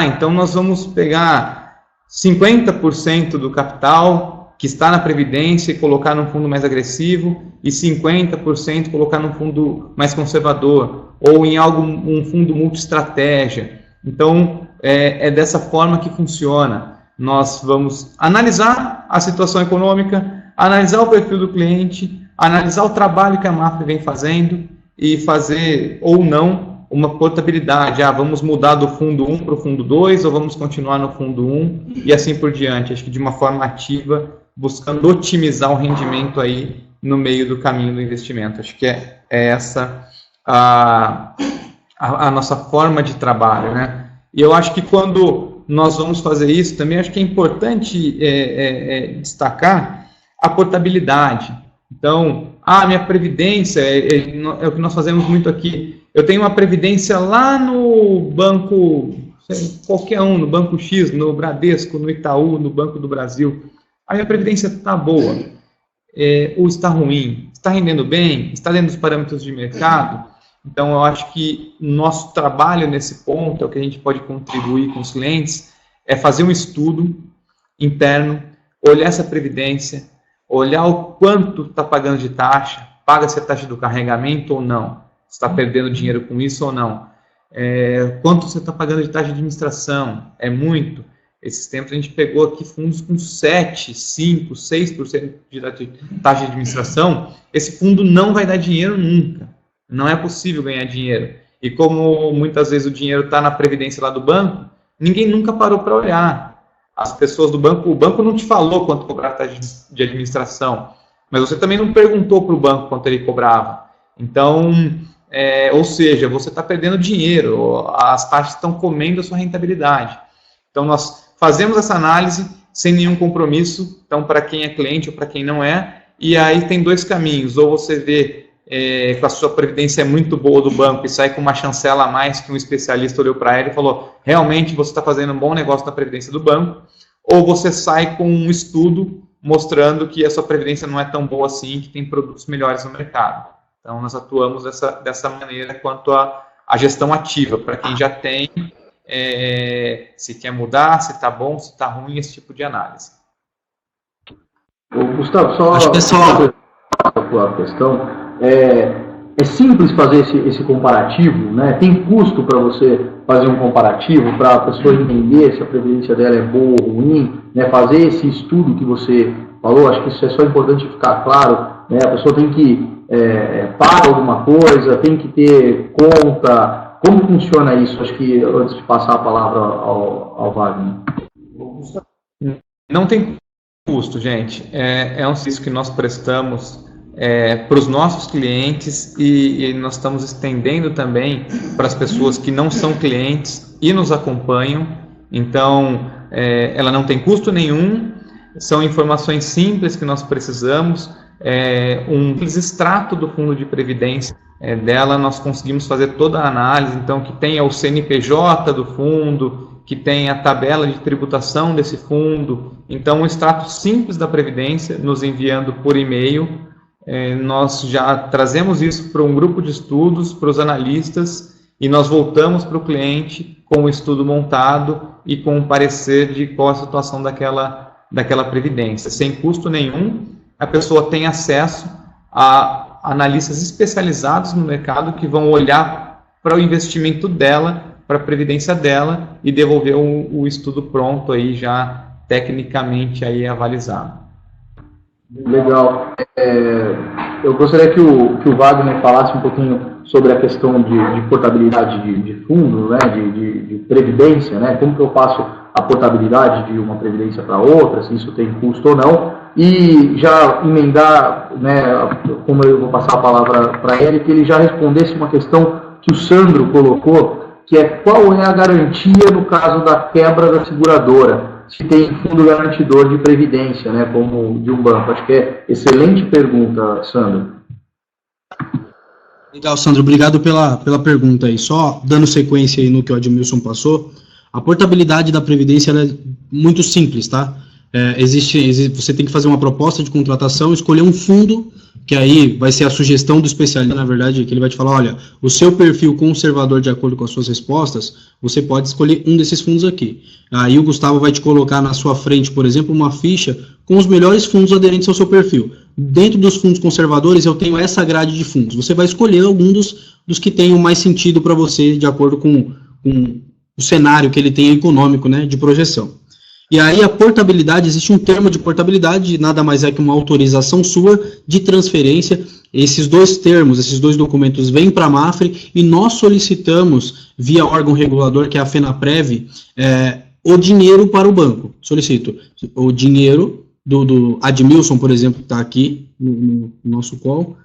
Então nós vamos pegar 50% do capital que está na Previdência e colocar num fundo mais agressivo e 50% colocar num fundo mais conservador ou em um fundo multi-estratégia. Então, é dessa forma que funciona. Nós vamos analisar a situação econômica, analisar o perfil do cliente, analisar o trabalho que a Mafre vem fazendo e fazer ou não uma portabilidade. Vamos mudar do fundo 1 para o fundo 2 ou vamos continuar no fundo 1 e assim por diante. Acho que de uma forma ativa, buscando otimizar o rendimento aí no meio do caminho do investimento. Acho que é essa a nossa forma de trabalho, né? E eu acho que quando nós vamos fazer isso, também acho que é importante destacar a portabilidade. Então, minha previdência, é o que nós fazemos muito aqui. Eu tenho uma previdência lá no banco, qualquer um, no Banco X, no Bradesco, no Itaú, no Banco do Brasil. A minha previdência está boa, ou está ruim? Está rendendo bem? Está dentro dos parâmetros de mercado? Então, eu acho que nosso trabalho nesse ponto, é o que a gente pode contribuir com os clientes, é fazer um estudo interno, olhar essa previdência, olhar o quanto está pagando de taxa, paga-se a taxa do carregamento ou não, está perdendo dinheiro com isso ou não, quanto você está pagando de taxa de administração, é muito. Esses tempos a gente pegou aqui fundos com 7, 5, 6% de taxa de administração, esse fundo não vai dar dinheiro nunca, não é possível ganhar dinheiro. E como muitas vezes o dinheiro está na previdência lá do banco, ninguém nunca parou para olhar. As pessoas do banco, o banco não te falou quanto cobrar a taxa de administração, mas você também não perguntou para o banco quanto ele cobrava. Então, ou seja, você está perdendo dinheiro, as taxas estão comendo a sua rentabilidade. Então, nós fazemos essa análise sem nenhum compromisso, então, para quem é cliente ou para quem não é, e aí tem dois caminhos, ou você vê que a sua previdência é muito boa do banco e sai com uma chancela a mais que um especialista olhou para ela e falou, realmente você está fazendo um bom negócio na previdência do banco, ou você sai com um estudo mostrando que a sua previdência não é tão boa assim, que tem produtos melhores no mercado. Então, nós atuamos dessa maneira quanto à gestão ativa, para quem já tem, se quer mudar, se está bom, se está ruim, esse tipo de análise. Gustavo, acho que a questão, é simples fazer esse comparativo, né? Tem custo para você fazer um comparativo, para a pessoa entender se a previdência dela é boa ou ruim, né? Fazer esse estudo que você falou, acho que isso é só importante ficar claro, né? A pessoa tem que pagar alguma coisa, tem que ter conta. Como funciona isso? Acho que antes de passar a palavra ao Wagner. Não tem custo, gente. É um serviço que nós prestamos para os nossos clientes e nós estamos estendendo também para as pessoas que não são clientes e nos acompanham. Então, ela não tem custo nenhum, são informações simples que nós precisamos, um extrato do fundo de previdência dela, nós conseguimos fazer toda a análise, então que tenha o CNPJ do fundo, que tenha a tabela de tributação desse fundo, então um extrato simples da previdência, nos enviando por e-mail. Nós já trazemos isso para um grupo de estudos, para os analistas, e nós voltamos para o cliente com o estudo montado e com um parecer de qual a situação daquela previdência. Sem custo nenhum, a pessoa tem acesso a analistas especializados no mercado que vão olhar para o investimento dela, para a previdência dela e devolver o estudo pronto aí já tecnicamente aí avalizado. Legal. Eu gostaria que o Wagner falasse um pouquinho sobre a questão de portabilidade de fundo, né, de previdência, né, como que eu faço a portabilidade de uma previdência para outra, se isso tem custo ou não, e já emendar, né, como eu vou passar a palavra para ele, que ele já respondesse uma questão que o Sandro colocou, que é qual é a garantia no caso da quebra da seguradora, se tem fundo garantidor de previdência, né, como de um banco. Acho que é excelente pergunta, Sandro. Legal, Sandro, obrigado pela pergunta aí. Só dando sequência aí no que o Admilson passou, a portabilidade da previdência ela é muito simples, tá? Você tem que fazer uma proposta de contratação, escolher um fundo, que aí vai ser a sugestão do especialista, na verdade, que ele vai te falar, olha, o seu perfil conservador de acordo com as suas respostas, você pode escolher um desses fundos aqui. Aí o Gustavo vai te colocar na sua frente, por exemplo, uma ficha com os melhores fundos aderentes ao seu perfil. Dentro dos fundos conservadores, eu tenho essa grade de fundos. Você vai escolher algum dos que tenham mais sentido para você, de acordo com o cenário que ele tem econômico, né, de projeção. E aí a portabilidade, existe um termo de portabilidade, nada mais é que uma autorização sua de transferência. Esses dois termos, esses dois documentos vêm para a Mafre e nós solicitamos, via órgão regulador, que é a FENAPREV, o dinheiro para o banco. Solicito o dinheiro do Admilson, por exemplo, que está aqui no nosso call,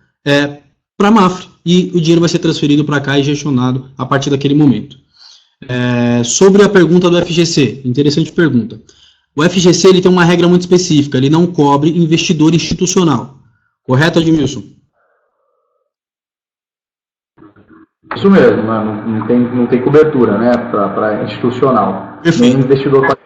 para a Mafre. E o dinheiro vai ser transferido para cá e gestionado a partir daquele momento. Sobre a pergunta do FGC, interessante pergunta. O FGC ele tem uma regra muito específica, ele não cobre investidor institucional. Correto, Admilson? Isso mesmo, né? não tem cobertura, né, para institucional. Perfeito. Nem investidor.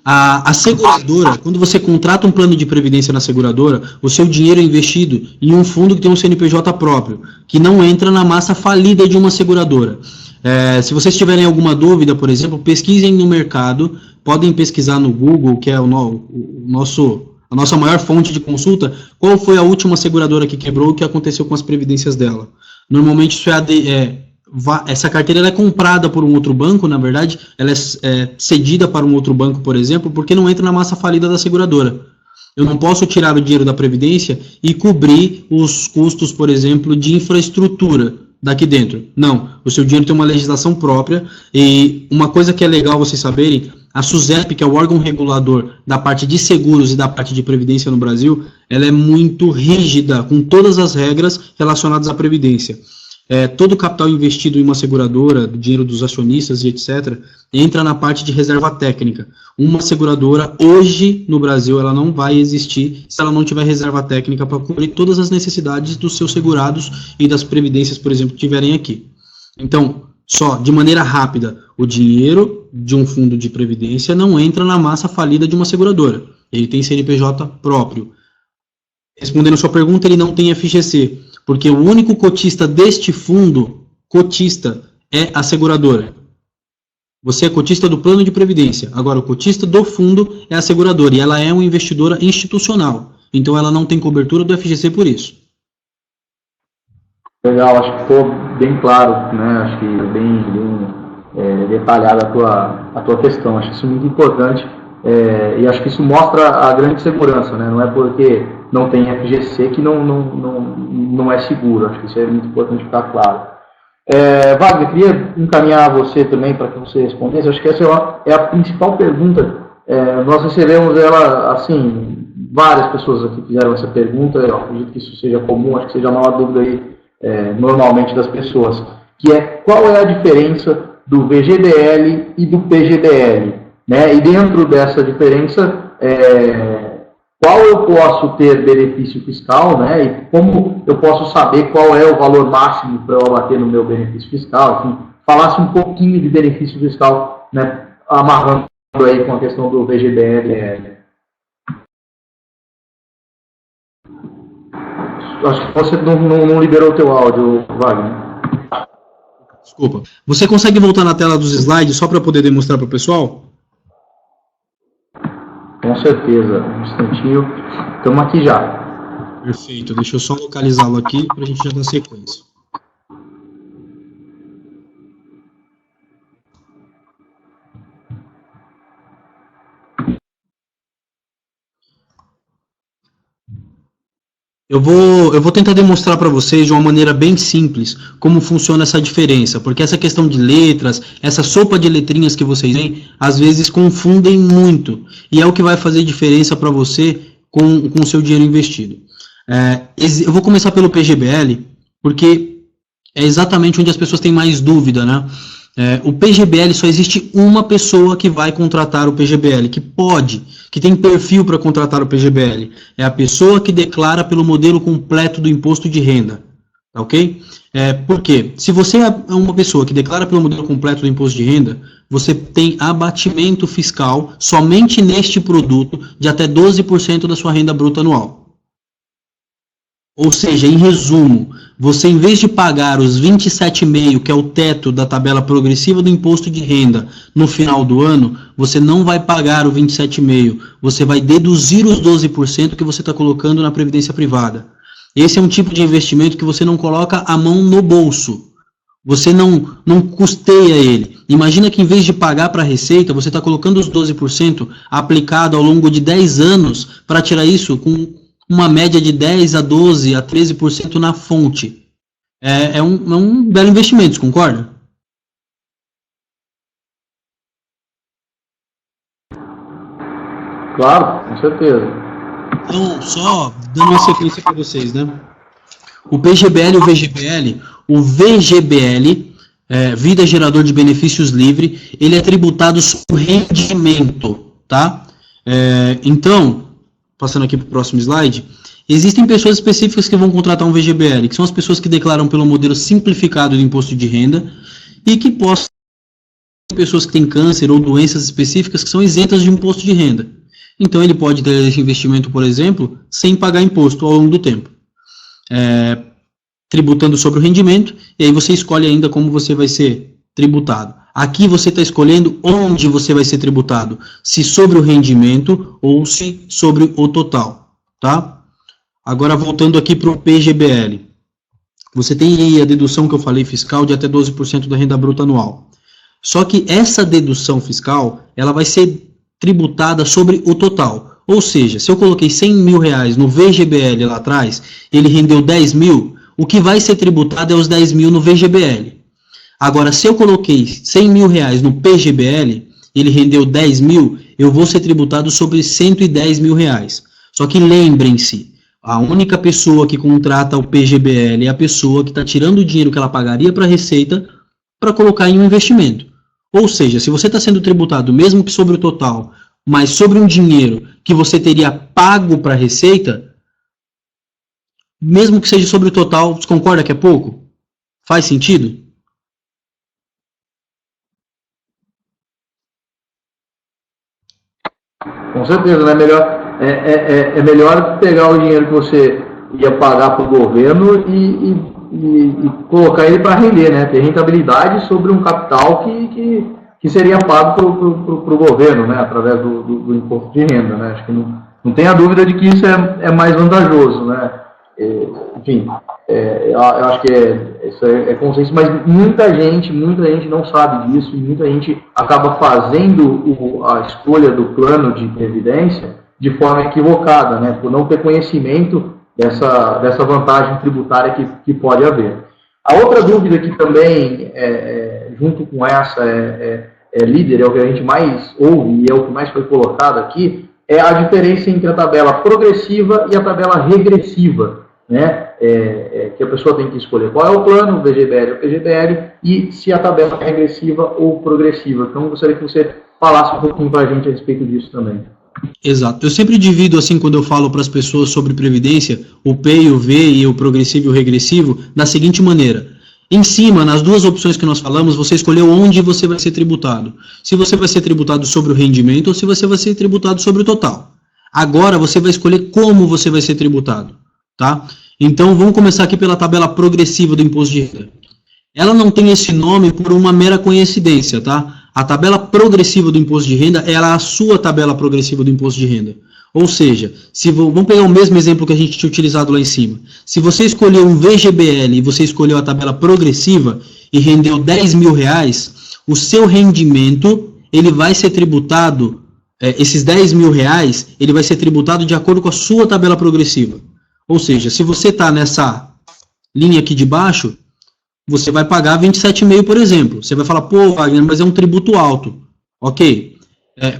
A seguradora, quando você contrata um plano de previdência na seguradora, o seu dinheiro é investido em um fundo que tem um CNPJ próprio, que não entra na massa falida de uma seguradora. Se vocês tiverem alguma dúvida, por exemplo, pesquisem no mercado, podem pesquisar no Google, que é a nossa maior fonte de consulta, qual foi a última seguradora que quebrou, o que aconteceu com as previdências dela. Normalmente isso essa carteira ela é comprada por um outro banco, na verdade, ela é cedida para um outro banco, por exemplo, porque não entra na massa falida da seguradora. Eu não posso tirar o dinheiro da Previdência e cobrir os custos, por exemplo, de infraestrutura daqui dentro. Não, o seu dinheiro tem uma legislação própria, e uma coisa que é legal vocês saberem, a SUSEP, que é o órgão regulador da parte de seguros e da parte de Previdência no Brasil, ela é muito rígida com todas as regras relacionadas à Previdência. Todo o capital investido em uma seguradora, do dinheiro dos acionistas e etc., entra na parte de reserva técnica. Uma seguradora, hoje, no Brasil, ela não vai existir se ela não tiver reserva técnica para cobrir todas as necessidades dos seus segurados e das previdências, por exemplo, que tiverem aqui. Então, só de maneira rápida, o dinheiro de um fundo de previdência não entra na massa falida de uma seguradora. Ele tem CNPJ próprio. Respondendo a sua pergunta, ele não tem FGC, porque o único cotista deste fundo, é a seguradora. Você é cotista do plano de previdência. Agora, o cotista do fundo é a seguradora, e ela é uma investidora institucional. Então, ela não tem cobertura do FGC por isso. Legal, acho que ficou bem claro, né? Acho que bem detalhada a tua questão. Acho que isso é muito importante, e acho que isso mostra a grande segurança, né? Não é porque não tem FGC que não é seguro. Acho que isso é muito importante ficar claro. Wagner, queria encaminhar você também para que você respondesse. Acho que essa é a principal pergunta. Nós recebemos ela, assim, várias pessoas aqui fizeram essa pergunta. Eu acredito que isso seja comum, acho que seja a maior dúvida aí, normalmente das pessoas, que é qual é a diferença do VGBL e do PGBL, né? E dentro dessa diferença, qual eu posso ter benefício fiscal, né? E como eu posso saber qual é o valor máximo para eu abater no meu benefício fiscal, enfim, falasse um pouquinho de benefício fiscal, né? Amarrando aí com a questão do VGBL. Acho que você não liberou o teu áudio, Wagner. Desculpa. Você consegue voltar na tela dos slides só para poder demonstrar para o pessoal? Com certeza. Um instantinho. Estamos aqui já. Perfeito. Deixa eu só localizá-lo aqui para a gente já dar sequência. Eu vou tentar demonstrar para vocês de uma maneira bem simples como funciona essa diferença, porque essa questão de letras, essa sopa de letrinhas que vocês veem, às vezes confundem muito, e é o que vai fazer diferença para você com o seu dinheiro investido. Eu vou começar pelo PGBL, porque é exatamente onde as pessoas têm mais dúvida, né? O PGBL, só existe uma pessoa que vai contratar o PGBL, que tem perfil para contratar o PGBL. É a pessoa que declara pelo modelo completo do imposto de renda. Tá ok? Por quê? Se você é uma pessoa que declara pelo modelo completo do imposto de renda, você tem abatimento fiscal somente neste produto de até 12% da sua renda bruta anual. Ou seja, em resumo, você, em vez de pagar os 27,5%, que é o teto da tabela progressiva do imposto de renda, no final do ano, você não vai pagar o 27,5%, você vai deduzir os 12% que você está colocando na previdência privada. Esse é um tipo de investimento que você não coloca a mão no bolso, você não custeia ele. Imagina que, em vez de pagar para a Receita, você está colocando os 12% aplicado ao longo de 10 anos para tirar isso com uma média de 10% a 12% a 13% na fonte. É um belo investimento, concorda? Claro, com certeza. Então, só dando uma sequência para vocês, né? O PGBL e o VGBL, Vida Gerador de Benefícios Livre, ele é tributado sobre rendimento, tá? Então, passando aqui para o próximo slide, existem pessoas específicas que vão contratar um VGBL, que são as pessoas que declaram pelo modelo simplificado do imposto de renda e que possam ter pessoas que têm câncer ou doenças específicas que são isentas de imposto de renda. Então, ele pode ter esse investimento, por exemplo, sem pagar imposto ao longo do tempo, tributando sobre o rendimento, e aí você escolhe ainda como você vai ser tributado. Aqui você está escolhendo onde você vai ser tributado, se sobre o rendimento ou se sobre o total, tá? Agora voltando aqui para o PGBL. Você tem aí a dedução que eu falei fiscal de até 12% da renda bruta anual. Só que essa dedução fiscal, ela vai ser tributada sobre o total. Ou seja, se eu coloquei 100 mil reais no VGBL lá atrás, ele rendeu 10 mil, o que vai ser tributado é os 10 mil no VGBL. Agora, se eu coloquei 100 mil reais no PGBL, ele rendeu 10 mil, eu vou ser tributado sobre 110 mil reais. Só que lembrem-se, a única pessoa que contrata o PGBL é a pessoa que está tirando o dinheiro que ela pagaria para a Receita para colocar em um investimento. Ou seja, se você está sendo tributado, mesmo que sobre o total, mas sobre um dinheiro que você teria pago para a Receita, mesmo que seja sobre o total, você concorda que é pouco? Faz sentido? Com certeza, né? É melhor pegar o dinheiro que você ia pagar para o governo e colocar ele para render, né? Ter rentabilidade sobre um capital que seria pago para o governo, né? Através do imposto de renda, né? Acho que não tenha dúvida de que isso é mais vantajoso, né? Enfim, eu acho que isso é consenso, mas muita gente não sabe disso e muita gente acaba fazendo a escolha do plano de previdência de forma equivocada, né, por não ter conhecimento dessa vantagem tributária que pode haver. A outra dúvida que também, junto com essa, líder, é o que a gente mais ouve e é o que mais foi colocado aqui, é a diferença entre a tabela progressiva e a tabela regressiva, né? Que a pessoa tem que escolher qual é o plano, o VGBL ou o PGBL, e se a tabela é regressiva ou progressiva. Então, eu gostaria que você falasse um pouquinho para a gente a respeito disso também. Exato. Eu sempre divido, assim, quando eu falo para as pessoas sobre previdência, o P e o V, e o progressivo e o regressivo, da seguinte maneira. Em cima, nas duas opções que nós falamos, você escolheu onde você vai ser tributado. Se você vai ser tributado sobre o rendimento ou se você vai ser tributado sobre o total. Agora, você vai escolher como você vai ser tributado, tá? Então, vamos começar aqui pela tabela progressiva do imposto de renda. Ela não tem esse nome por uma mera coincidência, tá? A tabela progressiva do imposto de renda é a sua tabela progressiva do imposto de renda. Ou seja, vamos pegar o mesmo exemplo que a gente tinha utilizado lá em cima. Se você escolheu um VGBL e você escolheu a tabela progressiva e rendeu 10 mil reais, o seu rendimento ele vai ser tributado, esses 10 mil reais, ele vai ser tributado de acordo com a sua tabela progressiva. Ou seja, se você está nessa linha aqui de baixo, você vai pagar 27,5, por exemplo. Você vai falar, pô, Wagner, mas é um tributo alto. Ok.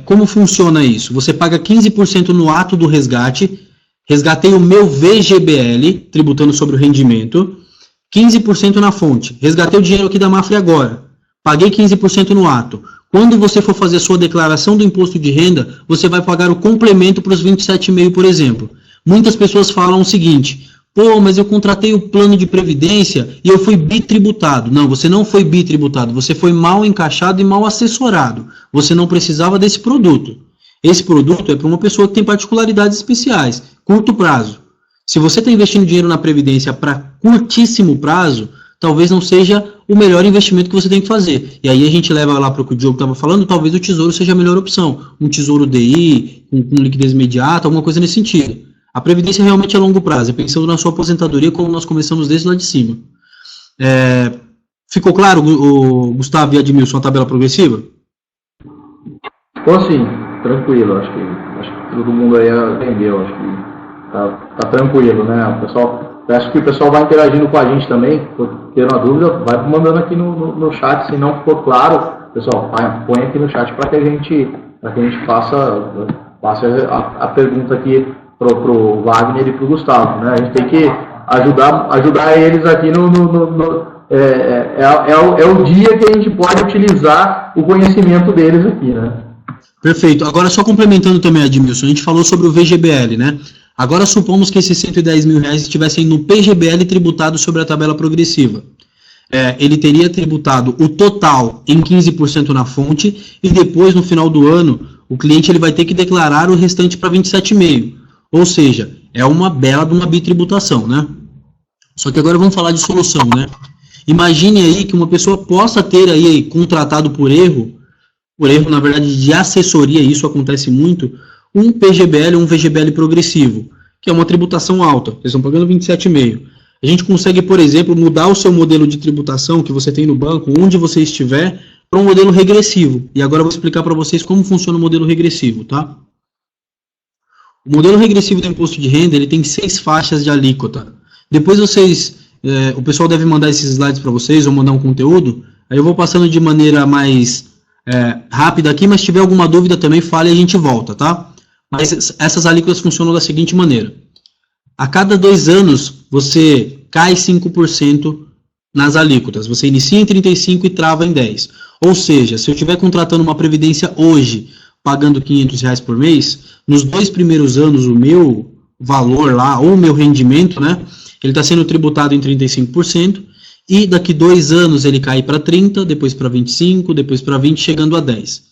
Como funciona isso? Você paga 15% no ato do resgate, resgatei o meu VGBL, tributando sobre o rendimento, 15% na fonte. Resgatei o dinheiro aqui da Mafra agora, paguei 15% no ato. Quando você for fazer a sua declaração do imposto de renda, você vai pagar o complemento para os 27,5, por exemplo. Muitas pessoas falam o seguinte, pô, mas eu contratei o plano de previdência e eu fui bitributado. Não, você não foi bitributado, você foi mal encaixado e mal assessorado. Você não precisava desse produto. Esse produto é para uma pessoa que tem particularidades especiais, curto prazo. Se você está investindo dinheiro na previdência para curtíssimo prazo, talvez não seja o melhor investimento que você tem que fazer. E aí a gente leva lá para o que o Diogo estava falando, talvez o tesouro seja a melhor opção. Um tesouro DI, com liquidez imediata, alguma coisa nesse sentido. A previdência realmente é a longo prazo, é pensando na sua aposentadoria como nós começamos desde lá de cima. Ficou claro, o Gustavo e Admilson, a tabela progressiva? Ficou sim, tranquilo, acho que todo mundo aí entendeu, acho que tá tranquilo, né? Peço que o pessoal vá interagindo com a gente também, por ter uma dúvida, vai mandando aqui no chat, se não ficou claro, pessoal, põe aqui no chat para que a gente passe a pergunta aqui pro Wagner e pro Gustavo, né? A gente tem que ajudar eles aqui é o dia que a gente pode utilizar o conhecimento deles aqui, né? Perfeito. Agora, só complementando também, Admilson, a gente falou sobre o VGBL, né? Agora, supomos que esses 110 mil reais estivessem no PGBL tributado sobre a tabela progressiva. Ele teria tributado o total em 15% na fonte e depois, no final do ano, o cliente ele vai ter que declarar o restante para 27,5%. Ou seja, é uma bela de uma bitributação, né? Só que agora vamos falar de solução, né? Imagine aí que uma pessoa possa ter aí contratado por erro, na verdade, de assessoria, isso acontece muito, um PGBL, um VGBL progressivo, que é uma tributação alta, vocês estão pagando 27,5%. A gente consegue, por exemplo, mudar o seu modelo de tributação que você tem no banco, onde você estiver, para um modelo regressivo. E agora eu vou explicar para vocês como funciona o modelo regressivo, tá? O modelo regressivo do imposto de renda, ele tem 6 faixas de alíquota. Depois o pessoal deve mandar esses slides para vocês, ou mandar um conteúdo, aí eu vou passando de maneira mais rápida aqui, mas se tiver alguma dúvida também, fale e a gente volta, tá? Mas essas alíquotas funcionam da seguinte maneira. A cada 2 anos, você cai 5% nas alíquotas. Você inicia em 35% e trava em 10%. Ou seja, se eu estiver contratando uma previdência hoje, pagando R$500 por mês, nos 2 primeiros anos, o meu valor lá, ou o meu rendimento, né, ele está sendo tributado em 35%, e daqui 2 anos ele cai para 30%, depois para 25%, depois para 20%, chegando a 10%.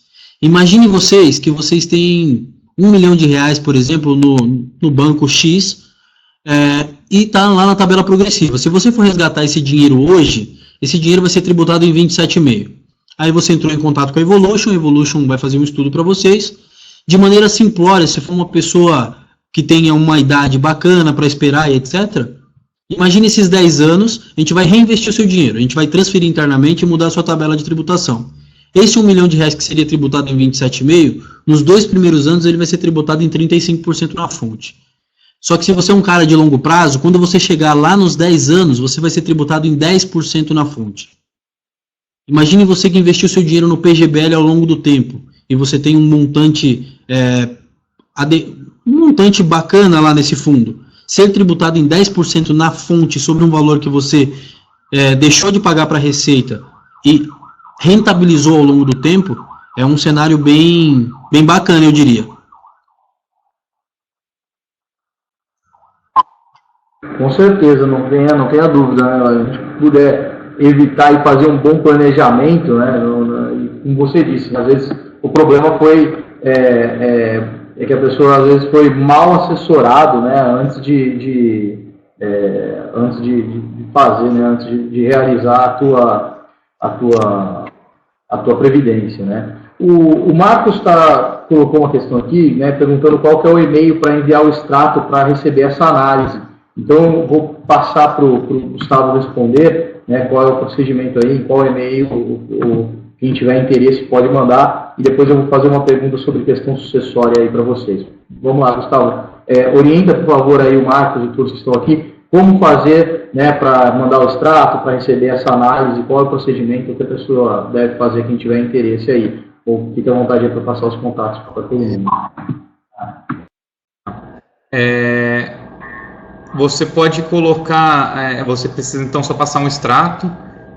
Imagine vocês que vocês têm R$1 milhão, por exemplo, no banco X, e está lá na tabela progressiva. Se você for resgatar esse dinheiro hoje, esse dinheiro vai ser tributado em 27,5%. Aí você entrou em contato com a Evolution vai fazer um estudo para vocês. De maneira simplória, se for uma pessoa que tenha uma idade bacana para esperar e etc., imagine esses 10 anos, a gente vai reinvestir o seu dinheiro, a gente vai transferir internamente e mudar a sua tabela de tributação. Esse R$1 milhão que seria tributado em 27,5%, nos 2 primeiros anos ele vai ser tributado em 35% na fonte. Só que se você é um cara de longo prazo, quando você chegar lá nos 10 anos, você vai ser tributado em 10% na fonte. Imagine você que investiu seu dinheiro no PGBL ao longo do tempo, e você tem um montante bacana lá nesse fundo. Ser tributado em 10% na fonte sobre um valor que você deixou de pagar para a Receita e rentabilizou ao longo do tempo, é um cenário bem bacana, eu diria. Com certeza, não tenha dúvida, né? A gente puder evitar e fazer um bom planejamento, né? E como você disse, às vezes o problema foi que a pessoa às vezes foi mal assessorado, né? Antes de fazer, né? Antes de realizar a tua previdência, né? O Marcos colocou uma questão aqui, né? Perguntando qual que é o e-mail para enviar o extrato para receber essa análise. Então, eu vou passar para o Gustavo responder, né, qual é o procedimento aí, qual e-mail, quem tiver interesse pode mandar, e depois eu vou fazer uma pergunta sobre questão sucessória aí para vocês. Vamos lá, Gustavo. Orienta, por favor, aí o Marcos e todos que estão aqui, como fazer, né, para mandar o extrato, para receber essa análise, qual é o procedimento que a pessoa deve fazer, quem tiver interesse aí. Ou fique à vontade para passar os contatos para todo mundo. Você pode colocar, você precisa então só passar um extrato,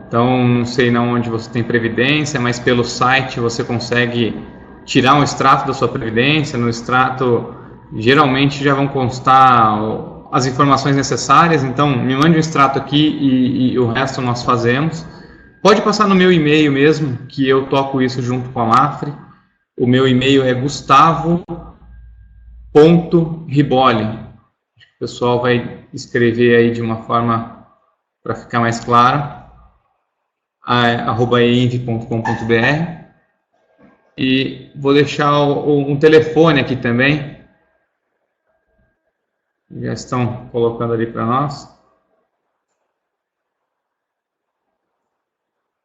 então não sei onde você tem previdência, mas pelo site você consegue tirar um extrato da sua previdência. No extrato geralmente já vão constar as informações necessárias, então me mande um extrato aqui e o resto nós fazemos. Pode passar no meu e-mail mesmo, que eu toco isso junto com a Mafre. O meu e-mail é gustavo.riboli. O pessoal vai escrever aí de uma forma para ficar mais claro, @env.com.br, e vou deixar um telefone aqui também, já estão colocando ali para nós,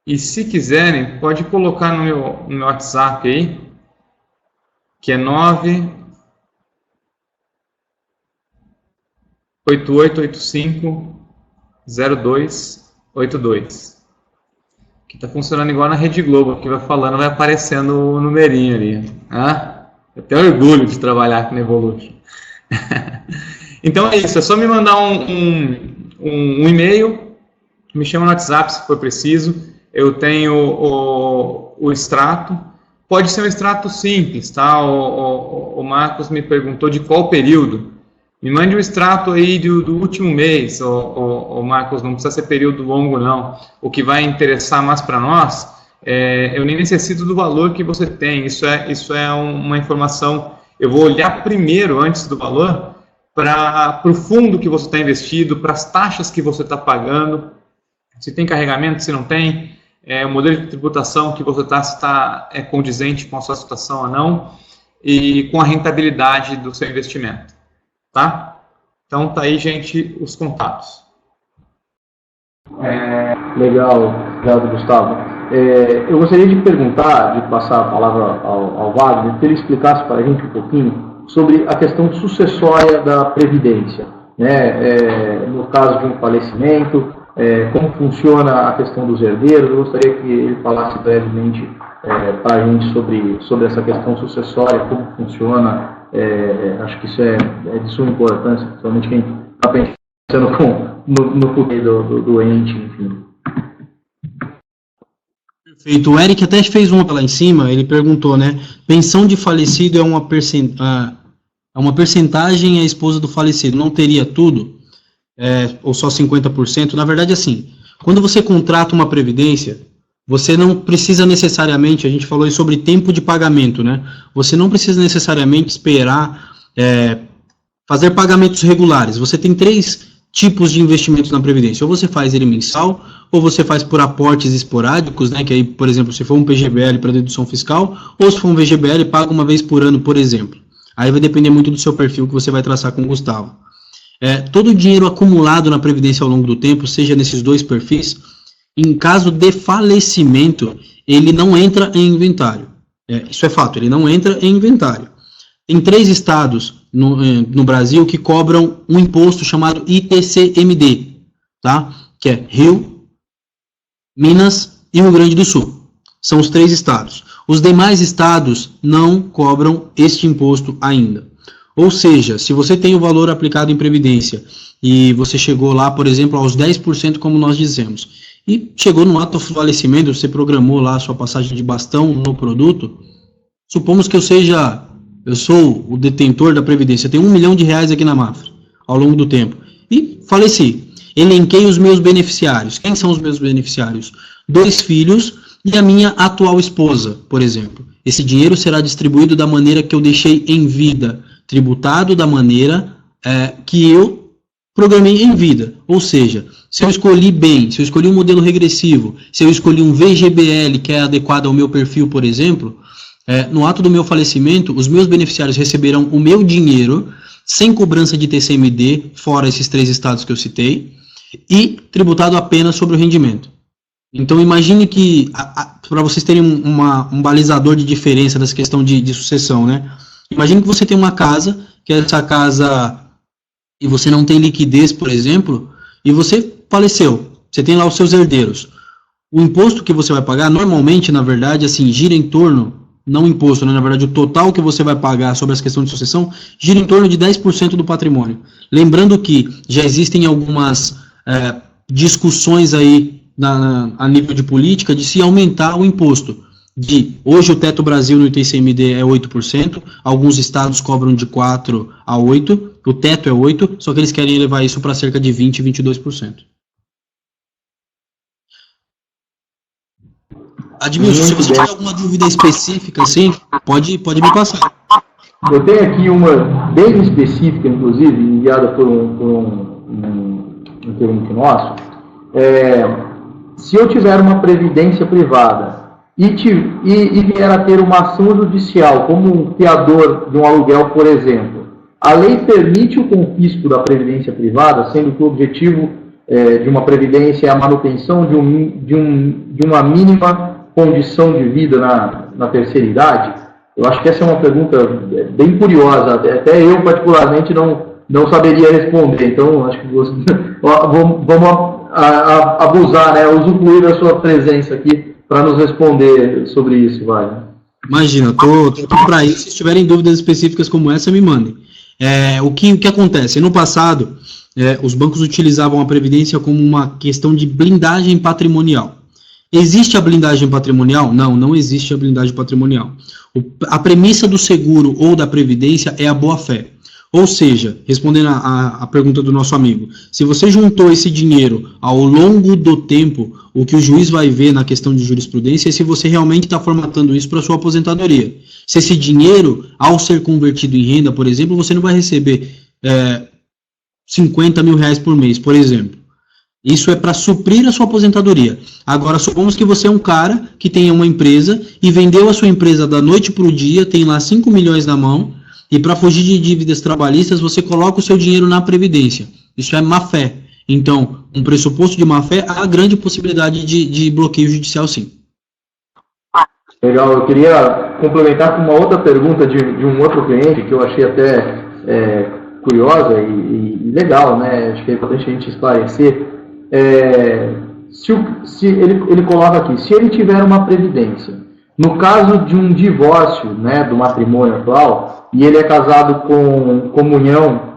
e se quiserem pode colocar no meu WhatsApp aí, que é 98885-0282, que está funcionando igual na Rede Globo, que vai falando, vai aparecendo o numerinho ali. Eu tenho orgulho de trabalhar com Evolution. Então é isso, é só me mandar um e-mail, me chama no WhatsApp se for preciso, eu tenho o extrato, pode ser um extrato simples, tá? O Marcos me perguntou de qual período. Me mande um extrato aí do último mês, Marcos, não precisa ser período longo não. O que vai interessar mais para nós, eu nem necessito do valor que você tem, isso é uma informação, eu vou olhar primeiro, antes do valor, para o fundo que você está investido, para as taxas que você está pagando, se tem carregamento, se não tem, o modelo de tributação que você está condizente com a sua situação ou não, e com a rentabilidade do seu investimento, tá? Então, tá aí, gente, os contatos. Legal, obrigado, Gustavo. Eu gostaria de perguntar, de passar a palavra ao Wagner, que ele explicasse para a gente um pouquinho sobre a questão sucessória da Previdência, né? No caso de um falecimento, como funciona a questão dos herdeiros. Eu gostaria que ele falasse brevemente para a gente sobre essa questão sucessória, como funciona. Acho que isso é de suma importância, principalmente quem está pensando no futuro do doente, enfim. Perfeito. O Eric até fez uma lá em cima, ele perguntou, né? Pensão de falecido é uma percentagem a esposa do falecido, não teria tudo? Ou só 50%? Na verdade, assim, quando você contrata uma previdência, você não precisa necessariamente, a gente falou aí sobre tempo de pagamento, né? Você não precisa necessariamente esperar fazer pagamentos regulares. Você tem 3 tipos de investimentos na Previdência. Ou você faz ele mensal, ou você faz por aportes esporádicos, né? Que aí, por exemplo, se for um PGBL para dedução fiscal, ou se for um VGBL, paga uma vez por ano, por exemplo. Aí vai depender muito do seu perfil que você vai traçar com o Gustavo. Todo o dinheiro acumulado na Previdência ao longo do tempo, seja nesses 2 perfis, em caso de falecimento, ele não entra em inventário. Isso é fato, ele não entra em inventário. Tem 3 estados no Brasil que cobram um imposto chamado ITCMD, tá? Que é Rio, Minas e Rio Grande do Sul. São os 3 estados. Os demais estados não cobram este imposto ainda. Ou seja, se você tem o valor aplicado em Previdência e você chegou lá, por exemplo, aos 10%, como nós dizemos, e chegou no ato de falecimento, você programou lá a sua passagem de bastão no produto, supomos que eu sou o detentor da Previdência, tenho R$1 milhão aqui na Mafra, ao longo do tempo, e faleci. Elenquei os meus beneficiários. Quem são os meus beneficiários? 2 filhos e a minha atual esposa, por exemplo. Esse dinheiro será distribuído da maneira que eu deixei em vida, tributado da maneira que eu programei em vida. Ou seja, se eu escolhi bem, se eu escolhi um modelo regressivo, se eu escolhi um VGBL que é adequado ao meu perfil, por exemplo, no ato do meu falecimento, os meus beneficiários receberão o meu dinheiro sem cobrança de TCMD, fora esses 3 estados que eu citei, e tributado apenas sobre o rendimento. Então imagine que, para vocês terem um balizador de diferença dessa questão de sucessão, né? Imagine que você tem uma casa, que essa casa, e você não tem liquidez, por exemplo, e você faleceu, você tem lá os seus herdeiros. O imposto que você vai pagar, normalmente, na verdade, assim, gira em torno, não imposto, né? Na verdade, o total que você vai pagar sobre essa questão de sucessão gira em torno de 10% do patrimônio. Lembrando que já existem algumas discussões aí a nível de política de se aumentar o imposto. Hoje o teto Brasil no ITCMD é 8%, alguns estados cobram de 4% a 8%, o teto é 8%, só que eles querem elevar isso para cerca de 20%, 22%. Admilson, se você tiver alguma dúvida específica, assim, pode me passar. Eu tenho aqui uma bem específica, inclusive, enviada por um cliente nosso. Se eu tiver uma previdência privada e vier a ter uma ação judicial, como um fiador de um aluguel, por exemplo, a lei permite o confisco da previdência privada, sendo que o objetivo de uma previdência é a manutenção de uma mínima condição de vida na terceira idade? Eu acho que essa é uma pergunta bem curiosa, até eu particularmente não saberia responder, então acho que vamos abusar, né, usufruir da sua presença aqui para nos responder sobre isso, vai. Imagina, tô para isso. Se tiverem dúvidas específicas como essa, me mandem. O que acontece? No passado, os bancos utilizavam a Previdência como uma questão de blindagem patrimonial. Existe a blindagem patrimonial? Não existe a blindagem patrimonial. A premissa do seguro ou da Previdência é a boa-fé. Ou seja, respondendo a pergunta do nosso amigo, se você juntou esse dinheiro ao longo do tempo, o que o juiz vai ver na questão de jurisprudência é se você realmente está formatando isso para sua aposentadoria. Se esse dinheiro, ao ser convertido em renda, por exemplo, você não vai receber 50 mil reais por mês, por exemplo. Isso é para suprir a sua aposentadoria. Agora, supomos que você é um cara que tenha uma empresa e vendeu a sua empresa da noite para o dia, tem lá 5 milhões na mão, e para fugir de dívidas trabalhistas, você coloca o seu dinheiro na Previdência. Isso é má-fé. Então, um pressuposto de má-fé, há grande possibilidade de bloqueio judicial, sim. Legal, eu queria complementar com uma outra pergunta de um outro cliente, que eu achei até curiosa e legal, né? Acho que é importante a gente esclarecer. Se ele coloca aqui, se ele tiver uma previdência, no caso de um divórcio, né, do matrimônio atual, e ele é casado com comunhão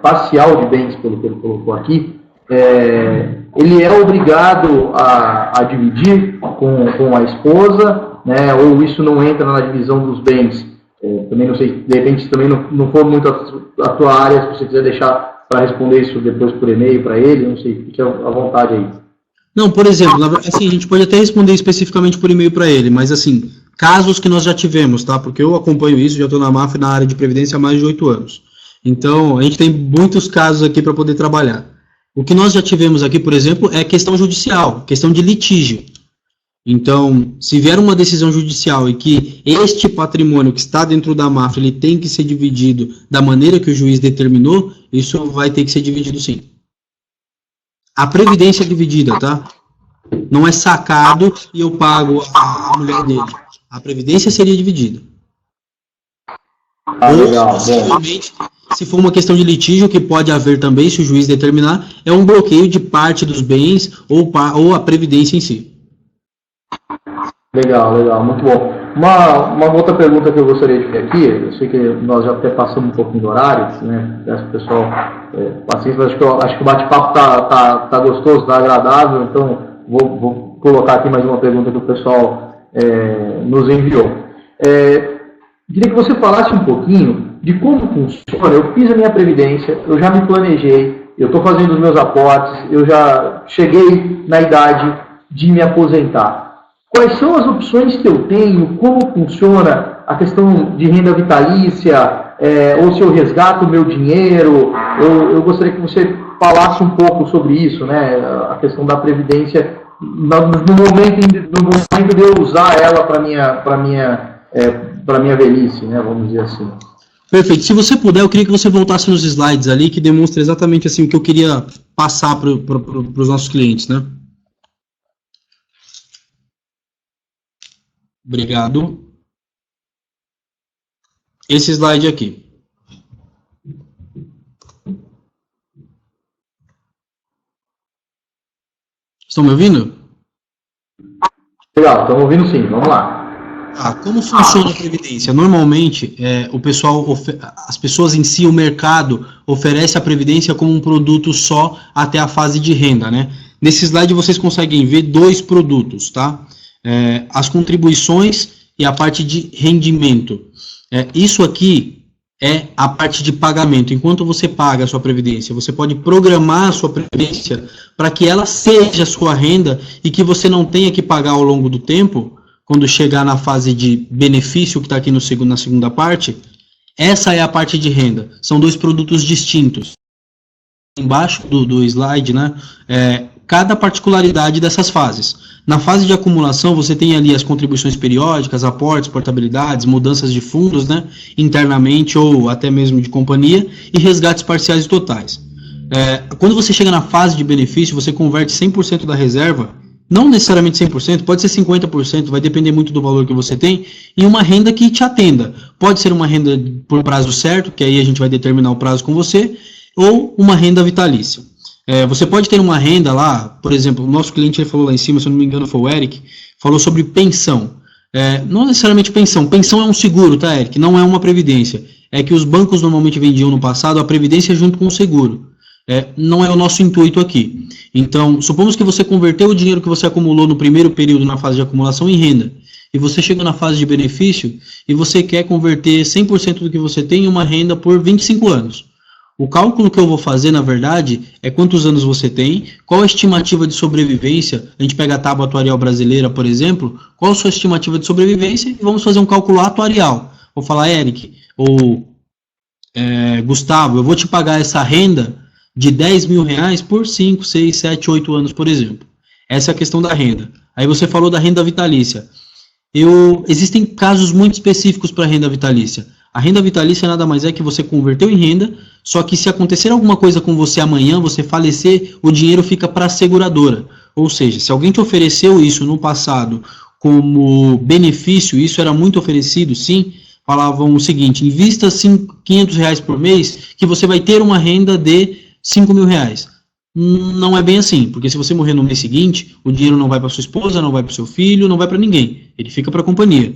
parcial de bens, pelo que ele colocou aqui, ele é obrigado a dividir com a esposa, né, ou isso não entra na divisão dos bens? Também não sei, de repente também não for muito a tua área, se você quiser deixar para responder isso depois por e-mail para ele, não sei, fique à vontade aí. Não, por exemplo, assim, a gente pode até responder especificamente por e-mail para ele, mas assim, casos que nós já tivemos, tá? Porque eu acompanho isso, já estou na MAF na área de Previdência há mais de 8 anos. Então, a gente tem muitos casos aqui para poder trabalhar. O que nós já tivemos aqui, por exemplo, é questão judicial, questão de litígio. Então, se vier uma decisão judicial e que este patrimônio que está dentro da MAF, ele tem que ser dividido da maneira que o juiz determinou, isso vai ter que ser dividido sim. A previdência é dividida, tá? Não é sacado e eu pago a mulher dele. A previdência seria dividida. Legal, possivelmente, se for uma questão de litígio, que pode haver também, se o juiz determinar, é um bloqueio de parte dos bens ou a previdência em si. Legal, muito bom. Uma outra pergunta que eu gostaria de ver aqui, eu sei que nós já até passamos um pouquinho do horário, né? Peço pro pessoal paciência, mas acho que o bate-papo tá gostoso, tá agradável, então vou colocar aqui mais uma pergunta que o pessoal nos enviou. Queria que você falasse um pouquinho de como funciona. Eu fiz a minha previdência, eu já me planejei, eu estou fazendo os meus aportes, eu já cheguei na idade de me aposentar. Quais são as opções que eu tenho? Como funciona a questão de renda vitalícia? Ou se eu resgato o meu dinheiro? Eu gostaria que você falasse um pouco sobre isso, né? A questão da previdência no momento de eu usar ela para minha velhice, né? Vamos dizer assim. Perfeito. Se você puder, eu queria que você voltasse nos slides ali, que demonstra exatamente assim o que eu queria passar para os nossos clientes, né? Obrigado. Esse slide aqui. Estão me ouvindo? Legal, estamos ouvindo sim, vamos lá. Como funciona a previdência? Normalmente, as pessoas em si, o mercado, oferece a previdência como um produto só até a fase de renda, né? Nesse slide vocês conseguem ver 2 produtos, tá? As contribuições e a parte de rendimento. Isso aqui é a parte de pagamento. Enquanto você paga a sua previdência, você pode programar a sua previdência para que ela seja a sua renda e que você não tenha que pagar ao longo do tempo, quando chegar na fase de benefício, que está aqui na segunda parte. Essa é a parte de renda. São 2 produtos distintos. Embaixo do slide, né, cada particularidade dessas fases. Na fase de acumulação, você tem ali as contribuições periódicas, aportes, portabilidades, mudanças de fundos, né, internamente ou até mesmo de companhia, e resgates parciais e totais. Quando você chega na fase de benefício, você converte 100% da reserva, não necessariamente 100%, pode ser 50%, vai depender muito do valor que você tem, em uma renda que te atenda. Pode ser uma renda por prazo certo, que aí a gente vai determinar o prazo com você, ou uma renda vitalícia. Você pode ter uma renda lá, por exemplo, o nosso cliente ele falou lá em cima, se eu não me engano foi o Eric, falou sobre pensão. Não necessariamente pensão é um seguro, tá, Eric? Não é uma previdência. É que os bancos normalmente vendiam no passado a previdência junto com o seguro. Não é o nosso intuito aqui. Então, supomos que você converteu o dinheiro que você acumulou no primeiro período na fase de acumulação em renda, e você chega na fase de benefício, e você quer converter 100% do que você tem em uma renda por 25 anos. O cálculo que eu vou fazer, na verdade, é quantos anos você tem, qual a estimativa de sobrevivência, a gente pega a tábua atuarial brasileira, por exemplo, qual a sua estimativa de sobrevivência, e vamos fazer um cálculo atuarial. Vou falar, Eric, ou Gustavo, eu vou te pagar essa renda de 10 mil reais por 5, 6, 7, 8 anos, por exemplo. Essa é a questão da renda. Aí você falou da renda vitalícia. Existem casos muito específicos para a renda vitalícia. A renda vitalícia nada mais é que você converteu em renda, só que se acontecer alguma coisa com você amanhã, você falecer, o dinheiro fica para a seguradora. Ou seja, se alguém te ofereceu isso no passado como benefício, isso era muito oferecido, sim, falavam o seguinte: invista 500 reais por mês que você vai ter uma renda de 5 mil reais. Não é bem assim, porque se você morrer no mês seguinte, o dinheiro não vai para sua esposa, não vai para o seu filho, não vai para ninguém, ele fica para a companhia.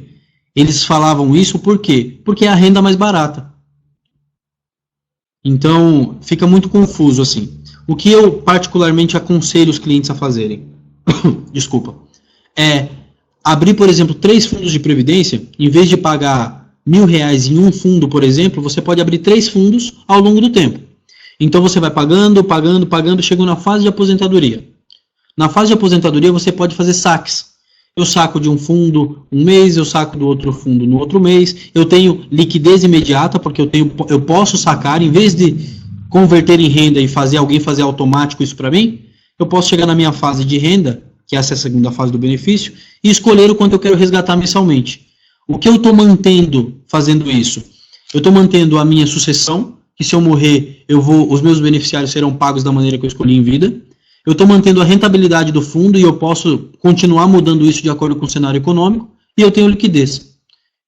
Eles falavam isso por quê? Porque é a renda mais barata. Então, fica muito confuso assim. O que eu particularmente aconselho os clientes a fazerem, desculpa, é abrir, por exemplo, 3 fundos de previdência. Em vez de pagar R$1.000 em um fundo, por exemplo, você pode abrir 3 fundos ao longo do tempo. Então você vai pagando, chega na fase de aposentadoria. Na fase de aposentadoria você pode fazer saques. Eu saco de um fundo um mês, eu saco do outro fundo no outro mês. Eu tenho liquidez imediata, porque eu posso sacar, em vez de converter em renda e alguém fazer automático isso para mim, eu posso chegar na minha fase de renda, que essa é a segunda fase do benefício, e escolher o quanto eu quero resgatar mensalmente. O que eu estou mantendo fazendo isso? Eu estou mantendo a minha sucessão, que se eu morrer, os meus beneficiários serão pagos da maneira que eu escolhi em vida. Eu estou mantendo a rentabilidade do fundo e eu posso continuar mudando isso de acordo com o cenário econômico, e eu tenho liquidez.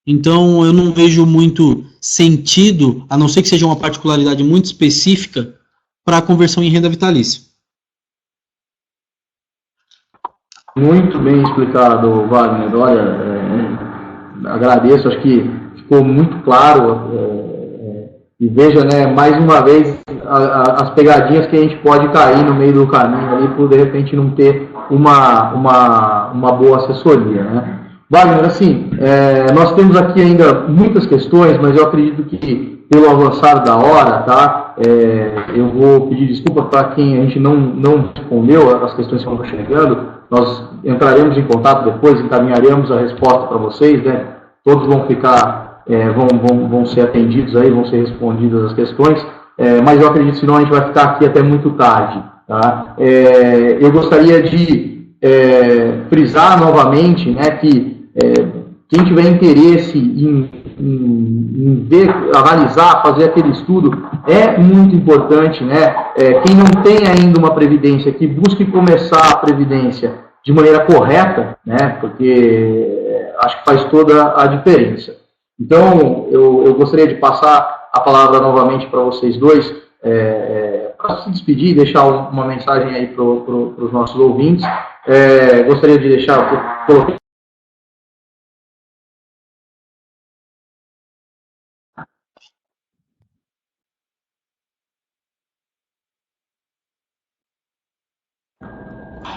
Então, eu não vejo muito sentido, a não ser que seja uma particularidade muito específica, para a conversão em renda vitalícia. Muito bem explicado, Wagner. Olha, agradeço, acho que ficou muito claro. E veja, né, mais uma vez, as pegadinhas que a gente pode cair no meio do caminho ali, por de repente não ter uma boa assessoria, né? Wagner, assim, nós temos aqui ainda muitas questões, mas eu acredito que, pelo avançar da hora, tá, eu vou pedir desculpa para quem a gente não respondeu as questões que vão chegando. Nós entraremos em contato depois, encaminharemos a resposta para vocês, né? Todos vão ficar... vão ser atendidos aí, vão ser respondidas as questões, mas eu acredito que senão a gente vai ficar aqui até muito tarde, tá? Eu gostaria de frisar novamente, né, que quem tiver interesse em ver, analisar, fazer aquele estudo, é muito importante, né? Quem não tem ainda uma previdência, que busque começar a previdência de maneira correta, né, porque acho que faz toda a diferença. Então, eu gostaria de passar a palavra novamente para vocês dois, para se despedir, deixar uma mensagem aí para os nossos ouvintes. Gostaria de deixar...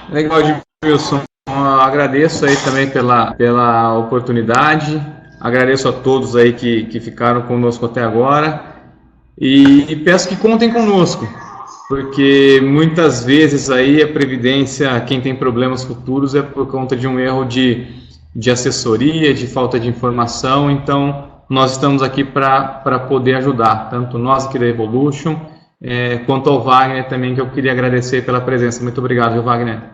Legal, Wilson. Agradeço aí também pela oportunidade. Agradeço a todos aí que ficaram conosco até agora e peço que contem conosco, porque muitas vezes aí a previdência, quem tem problemas futuros é por conta de um erro de assessoria, de falta de informação. Então nós estamos aqui para poder ajudar, tanto nós aqui da Evolution, quanto ao Wagner também, que eu queria agradecer pela presença. Muito obrigado, viu, Wagner?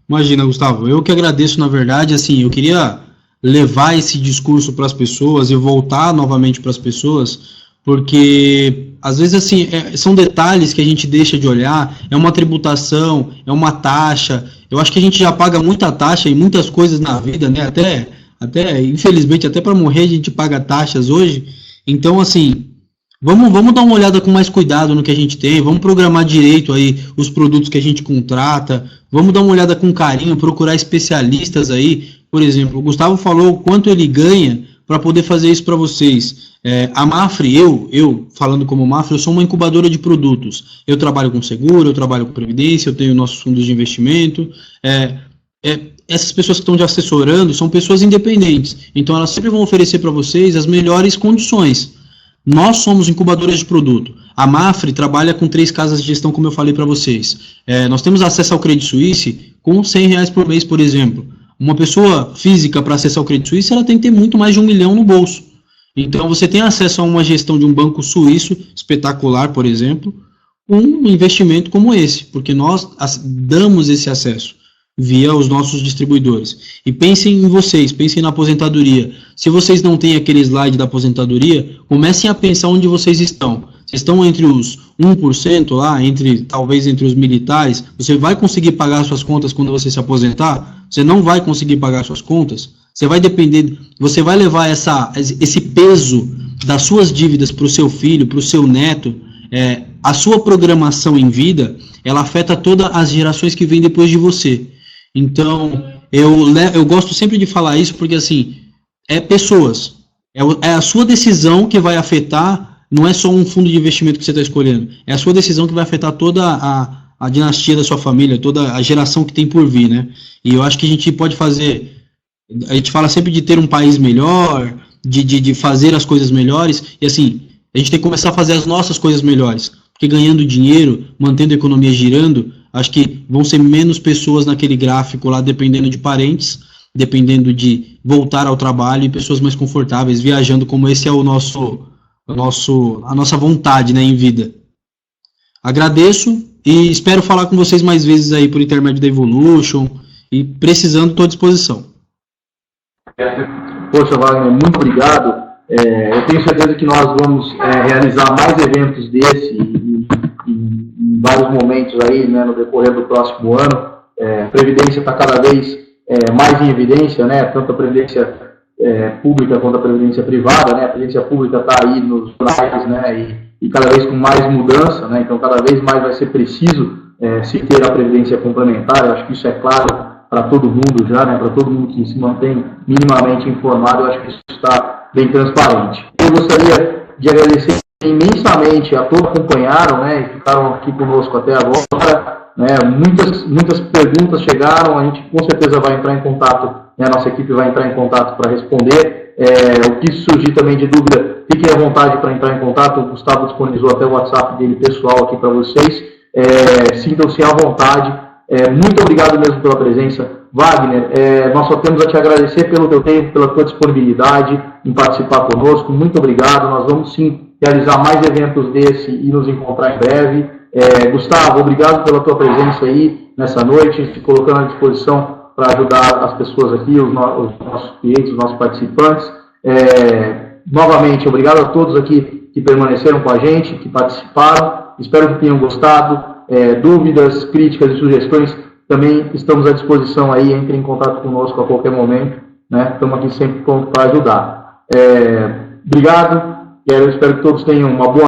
Imagina, Gustavo, eu que agradeço, na verdade. Assim, eu queria levar esse discurso para as pessoas e voltar novamente para as pessoas, porque às vezes assim são detalhes que a gente deixa de olhar. É uma tributação, é uma taxa. Eu acho que a gente já paga muita taxa em muitas coisas na vida, né? Até infelizmente, até para morrer a gente paga taxas hoje. Então, assim, vamos dar uma olhada com mais cuidado no que a gente tem, vamos programar direito aí os produtos que a gente contrata, vamos dar uma olhada com carinho, procurar especialistas aí. Por exemplo, o Gustavo falou o quanto ele ganha para poder fazer isso para vocês. A Mafre, eu falando como Mafre, eu sou uma incubadora de produtos. Eu trabalho com seguro, eu trabalho com previdência, eu tenho nossos fundos de investimento. Essas pessoas que estão te assessorando são pessoas independentes. Então, elas sempre vão oferecer para vocês as melhores condições. Nós somos incubadoras de produto. A Mafre trabalha com 3 casas de gestão, como eu falei para vocês. Nós temos acesso ao Credit Suisse com R$100 por mês, por exemplo. Uma pessoa física, para acessar o Credit Suisse, ela tem que ter muito mais de R$1 milhão no bolso. Então, você tem acesso a uma gestão de um banco suíço espetacular, por exemplo, um investimento como esse, porque nós damos esse acesso via os nossos distribuidores. E pensem em vocês, pensem na aposentadoria. Se vocês não têm aquele slide da aposentadoria, comecem a pensar onde vocês estão. Vocês estão entre os 1% lá, talvez entre os militares. Você vai conseguir pagar suas contas quando você se aposentar? Você não vai conseguir pagar suas contas? Você vai depender, você vai levar esse peso das suas dívidas para o seu filho, para o seu neto. A sua programação em vida, ela afeta todas as gerações que vêm depois de você. Então, eu gosto sempre de falar isso, porque assim, pessoas. É a sua decisão que vai afetar, não é só um fundo de investimento que você está escolhendo, é a sua decisão que vai afetar toda a dinastia da sua família, toda a geração que tem por vir, né? E eu acho que a gente pode fazer, a gente fala sempre de ter um país melhor, de fazer as coisas melhores, e assim, a gente tem que começar a fazer as nossas coisas melhores, porque ganhando dinheiro, mantendo a economia girando, acho que vão ser menos pessoas naquele gráfico lá, dependendo de parentes, dependendo de voltar ao trabalho, e pessoas mais confortáveis, viajando, como esse é a nossa vontade, né, em vida. Agradeço e espero falar com vocês mais vezes aí por intermédio da Evolution, e precisando, estou à disposição. Poxa, Wagner, muito obrigado. Eu tenho certeza que nós vamos realizar mais eventos desse em vários momentos aí, né, no decorrer do próximo ano. A Previdência está cada vez mais em evidência, né, tanto a Previdência pública quanto a Previdência privada, né, a Previdência pública está aí nos jornais, né, e cada vez com mais mudança, né, então cada vez mais vai ser preciso se ter a Previdência complementar. Eu acho que isso é claro para todo mundo já, né, para todo mundo que se mantém minimamente informado. Eu acho que isso está bem transparente. Eu gostaria de agradecer imensamente a todos que acompanharam, né, e ficaram aqui conosco até agora, né, muitas perguntas chegaram, a gente com certeza vai entrar em contato, né, a nossa equipe vai entrar em contato para responder. O que surgir também de dúvida, fiquem à vontade para entrar em contato. O Gustavo disponibilizou até o WhatsApp dele pessoal aqui para vocês. Sintam-se à vontade. Muito obrigado mesmo pela presença. Wagner, nós só temos a te agradecer pelo teu tempo, pela tua disponibilidade em participar conosco. Muito obrigado. Nós vamos sim realizar mais eventos desse e nos encontrar em breve. Gustavo, obrigado pela tua presença aí nessa noite, se colocando à disposição para ajudar as pessoas aqui, os nossos clientes, os nossos participantes. Novamente, obrigado a todos aqui que permaneceram com a gente, que participaram. Espero que tenham gostado. Dúvidas, críticas e sugestões, também estamos à disposição aí. Entre em contato conosco a qualquer momento, né? Estamos aqui sempre prontos para ajudar. Obrigado, e eu espero que todos tenham uma boa